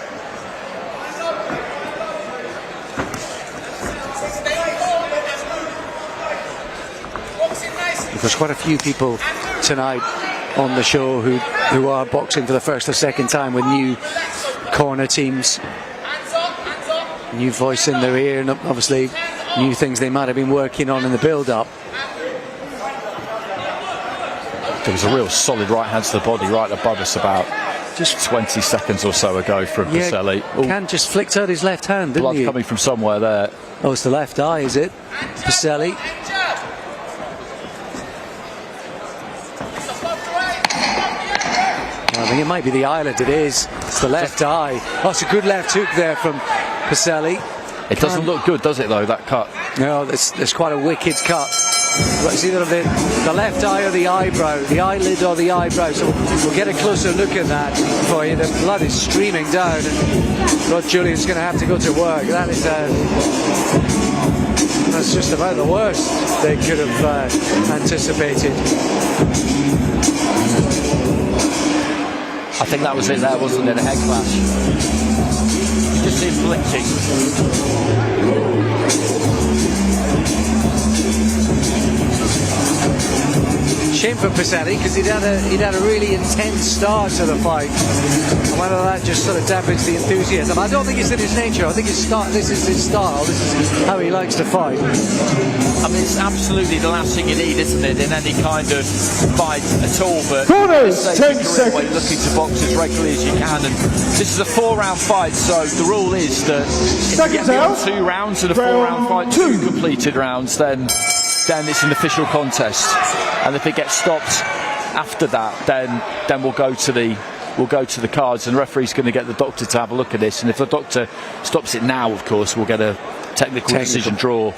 There's quite a few people tonight on the show who are boxing for the first or second time with new corner teams. New voice in their ear, and obviously new things they might have been working on in the build-up. There was a real solid right hand to the body right above us about just 20 seconds or so ago from Pacelli. Can just flicked out his left hand, didn't blood he? Coming from somewhere there. Oh, it's the left eye, is it? Pacelli. I think it might be the eyelid. It is. It's the left eye. Oh, it's a good left hook there from Pacelli. It doesn't look good, does it, though, that cut? No, it's quite a wicked cut. It's either the left eye or the eyebrow, the eyelid or the eyebrow. So we'll get a closer look at that for you. The blood is streaming down, and Rod Julian's going to have to go to work. That's just about the worst they could have anticipated. I think that was it there, wasn't it? A head clash. You just see him flinching. Shame for Pacelli, because he'd had a really intense start to the fight. And whether that just sort of dampens the enthusiasm. I don't think it's in his nature. I think this is his style. This is how he likes to fight. I mean, it's absolutely the last thing you need, isn't it, in any kind of fight at all. But Corners, at 10 you're seconds. looking to box as regularly as you can. And this is a 4-round fight, so the rule is that if you get beyond 2 rounds and a 4-round fight, 2 completed rounds, then it's an official contest. And if it gets stopped after that, then we'll go to the cards, and the referee's going to get the doctor to have a look at this. And if the doctor stops it now, of course, we'll get a technical decision draw.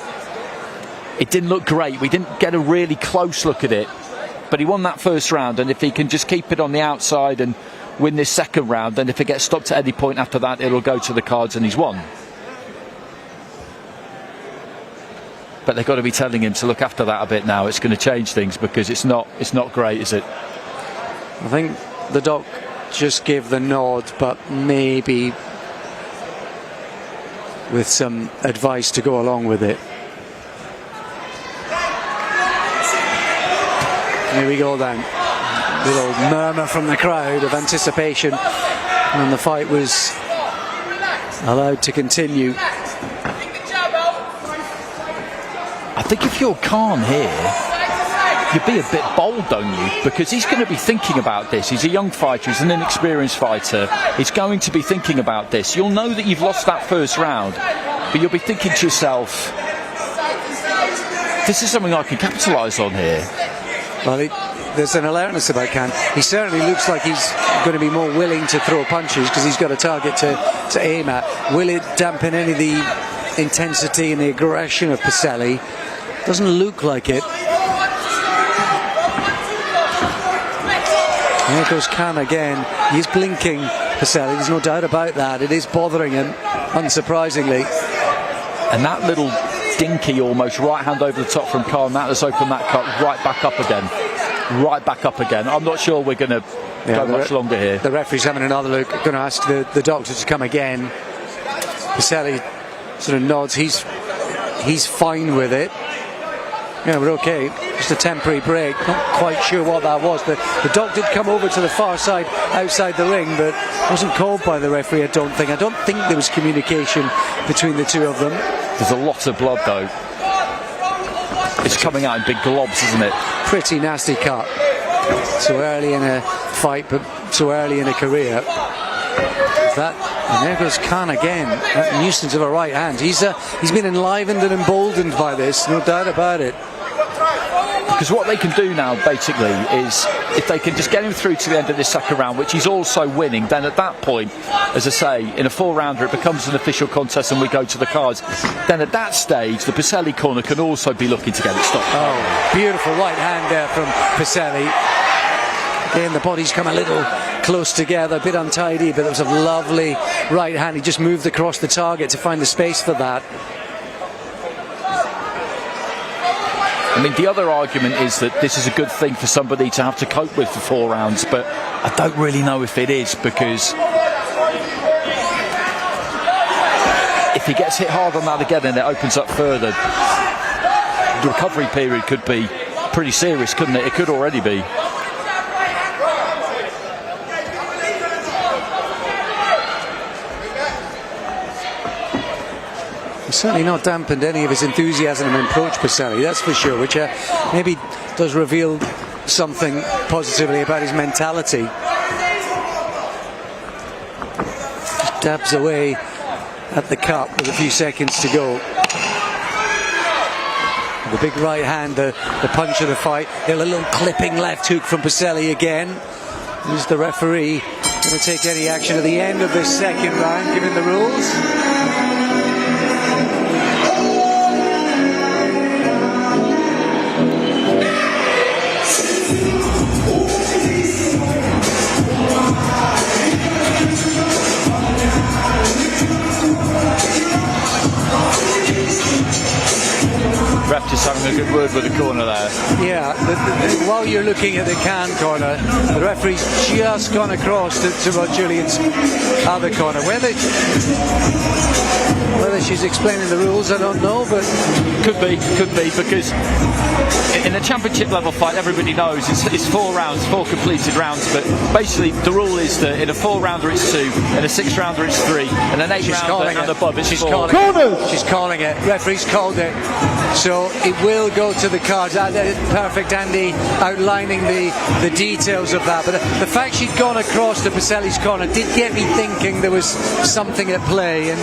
It didn't look great. We didn't get a really close look at it, but he won that first round, and if he can just keep it on the outside and win this second round, then if it gets stopped at any point after that, it'll go to the cards and he's won. But they've got to be telling him to look after that a bit now. It's going to change things, because it's not great, is it? I think the doc just gave the nod, but maybe with some advice to go along with it. Here we go then. Little murmur from the crowd of anticipation, and the fight was allowed to continue. I think if you're Khan here, you'd be a bit bold, don't you? Because he's going to be thinking about this. He's a young fighter, he's an inexperienced fighter. He's going to be thinking about this. You'll know that you've lost that first round, but you'll be thinking to yourself, this is something I can capitalise on here. Well, there's an alertness about Khan. He certainly looks like he's going to be more willing to throw punches, because he's got a target to aim at. Will it dampen any of the intensity and the aggression of Pacelli? Doesn't look like it. There goes Khan again. He's blinking Pacelli, there's no doubt about that. It is bothering him, unsurprisingly. And that little dinky almost right hand over the top from Khan, that has opened that cut right back up again. Right back up again. I'm not sure we're going to go much longer here. The referee's having another look, going to ask the doctor to come again. Pacelli sort of nods, he's fine with it. Yeah, we're okay. Just a temporary break. Not quite sure what that was. The doc did come over to the far side, outside the ring, but wasn't called by the referee, I don't think. I don't think there was communication between the two of them. There's a lot of blood, though. It's coming out in big globs, isn't it? Pretty nasty cut. So early in a fight, but so early in a career. And there goes Khan again. That nuisance of a right hand. He's been enlivened and emboldened by this, no doubt about it. Because what they can do now, basically, is if they can just get him through to the end of this second round, which he's also winning, then at that point, as I say, in a 4-rounder, it becomes an official contest and we go to the cards. Then at that stage, the Pacelli corner can also be looking to get it stopped. Oh, beautiful right hand there from Pacelli. Again, the bodies come a little close together, a bit untidy, but it was a lovely right hand. He just moved across the target to find the space for that. I mean, the other argument is that this is a good thing for somebody to have to cope with for 4 rounds, but I don't really know if it is, because if he gets hit hard on that again and it opens up further, the recovery period could be pretty serious, couldn't it? It could already be. Certainly not dampened any of his enthusiasm and approach, Pacelli, that's for sure, which maybe does reveal something positively about his mentality. Just dabs away at the cup with a few seconds to go. The big right hand, the punch of the fight. A little clipping left hook from Pacelli again. Is the referee going to take any action at the end of this second round, given the rules? Ref just having a a good word with the corner there. Yeah, while you're looking at the can corner, the referee's just gone across to Rod Julian's other corner. Whether she's explaining the rules, I don't know, but could be, because in a championship level fight, everybody knows it's 4 rounds, 4 completed rounds, but basically the rule is that in a 4-rounder it's 2, in a 6-rounder it's 3, and an 8-rounder and above it's 4. She's calling it. Referee's called it. So it will go to the cards. Perfect, Andy, outlining the details of that. But the fact she'd gone across to Pacelli's corner did get me thinking there was something at play, and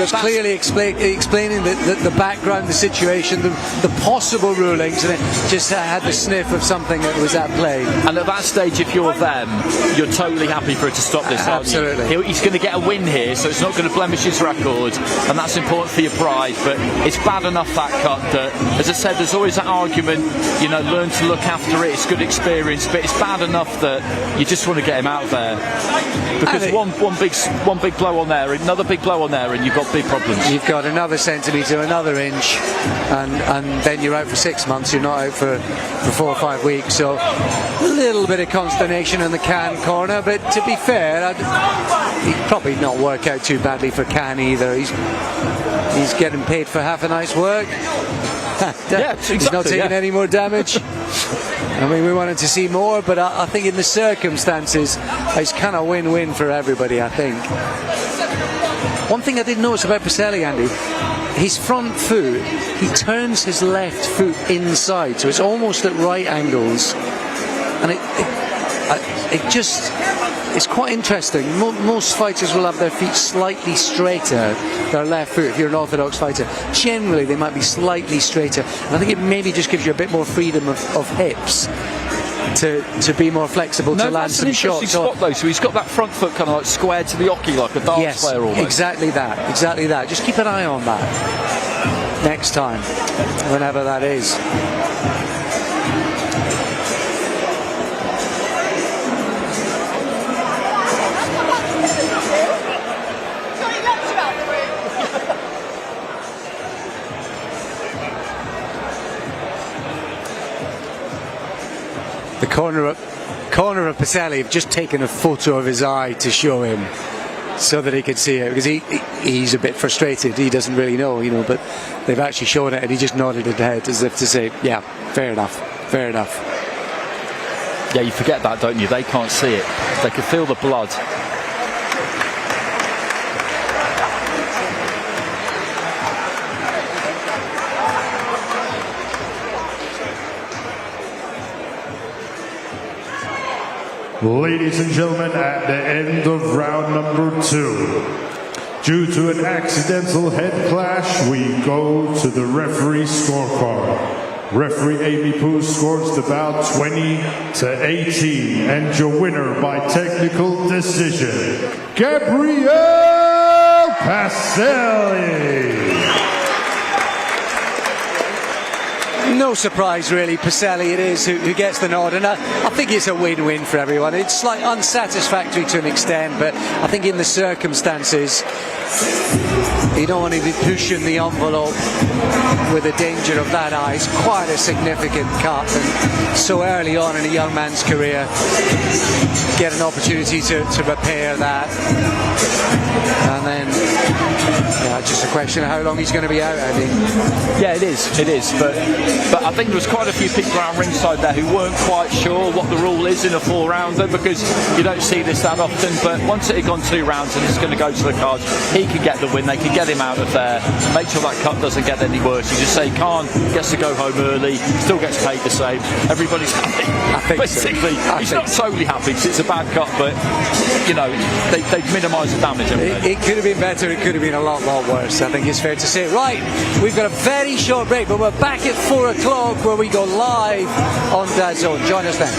was clearly explaining the background, the situation, the possible rulings, and it just had the sniff of something that was at play. And at that stage, if you're them, you're totally happy for her to stop this, aren't you? Absolutely. He's going to get a win here, so it's not going to blemish his record, and that's important for your pride. But it's bad enough that cut that, as I said, there's always that argument, you know, learn to look after it, it's good experience, but it's bad enough that you just want to get him out of there. Because one big blow on there, another big blow on there, and you've got big problems. You've got another centimetre, another inch, and then you're out for 6 months, you're not out for 4 or 5 weeks. So a little bit of consternation in the Can corner, but to be fair, he'd probably not work out too badly for Can either. He's getting paid for half a night's work. Yeah, exactly, he's not taking any more damage. I mean, we wanted to see more, but I think in the circumstances, it's kind of win-win for everybody, I think. One thing I did notice about Pacelli, Andy, his front foot, he turns his left foot inside, so it's almost at right angles, and it's quite interesting. Most fighters will have their feet slightly straighter, their left foot, if you're an orthodox fighter. Generally, they might be slightly straighter. And I think it maybe just gives you a bit more freedom of hips to be more flexible to land some shots. That's an interesting spot, though. So he's got that front foot kind of like squared to the oki, like a darts player almost. Exactly that. Just keep an eye on that next time, whenever that is. The corner of Pacelli have just taken a photo of his eye to show him, so that he could see it, because he's a bit frustrated. He doesn't really know, but they've actually shown it, and he just nodded his head as if to say, yeah, fair enough. Yeah, you forget that, don't you? They can't see it. They can feel the blood. Ladies and gentlemen, at the end of round number 2, due to an accidental head clash, we go to the referee scorecard. Referee Amy Poo scores the bout 20-18, and your winner by technical decision, Gabriel Pacelli. No surprise, really. Pacelli it is who gets the nod, and I think it's a win-win for everyone. It's slightly unsatisfactory to an extent, but I think in the circumstances, you don't want to be pushing the envelope with the danger of that eye. It's quite a significant cut, and so early on in a young man's career, get an opportunity to repair that, and then just a question of how long he's going to be out, I think. Yeah, it is, but I think there was quite a few people around ringside there who weren't quite sure what the rule is in a 4-rounder, because you don't see this that often. But once it had gone 2 rounds and it's going to go to the cards, he could get the win. They could get him out of there, make sure that cut doesn't get any worse. You just say Khan gets to go home early, still gets paid the same. Everybody's happy. Basically, he's not totally happy because it's a bad cut, but they've minimised the damage. It could have been better. It could have been a lot worse, I think it's fair to say. Right, we've got a very short break, but we're back at 4 o'clock where we go live on DAZN. Join us then.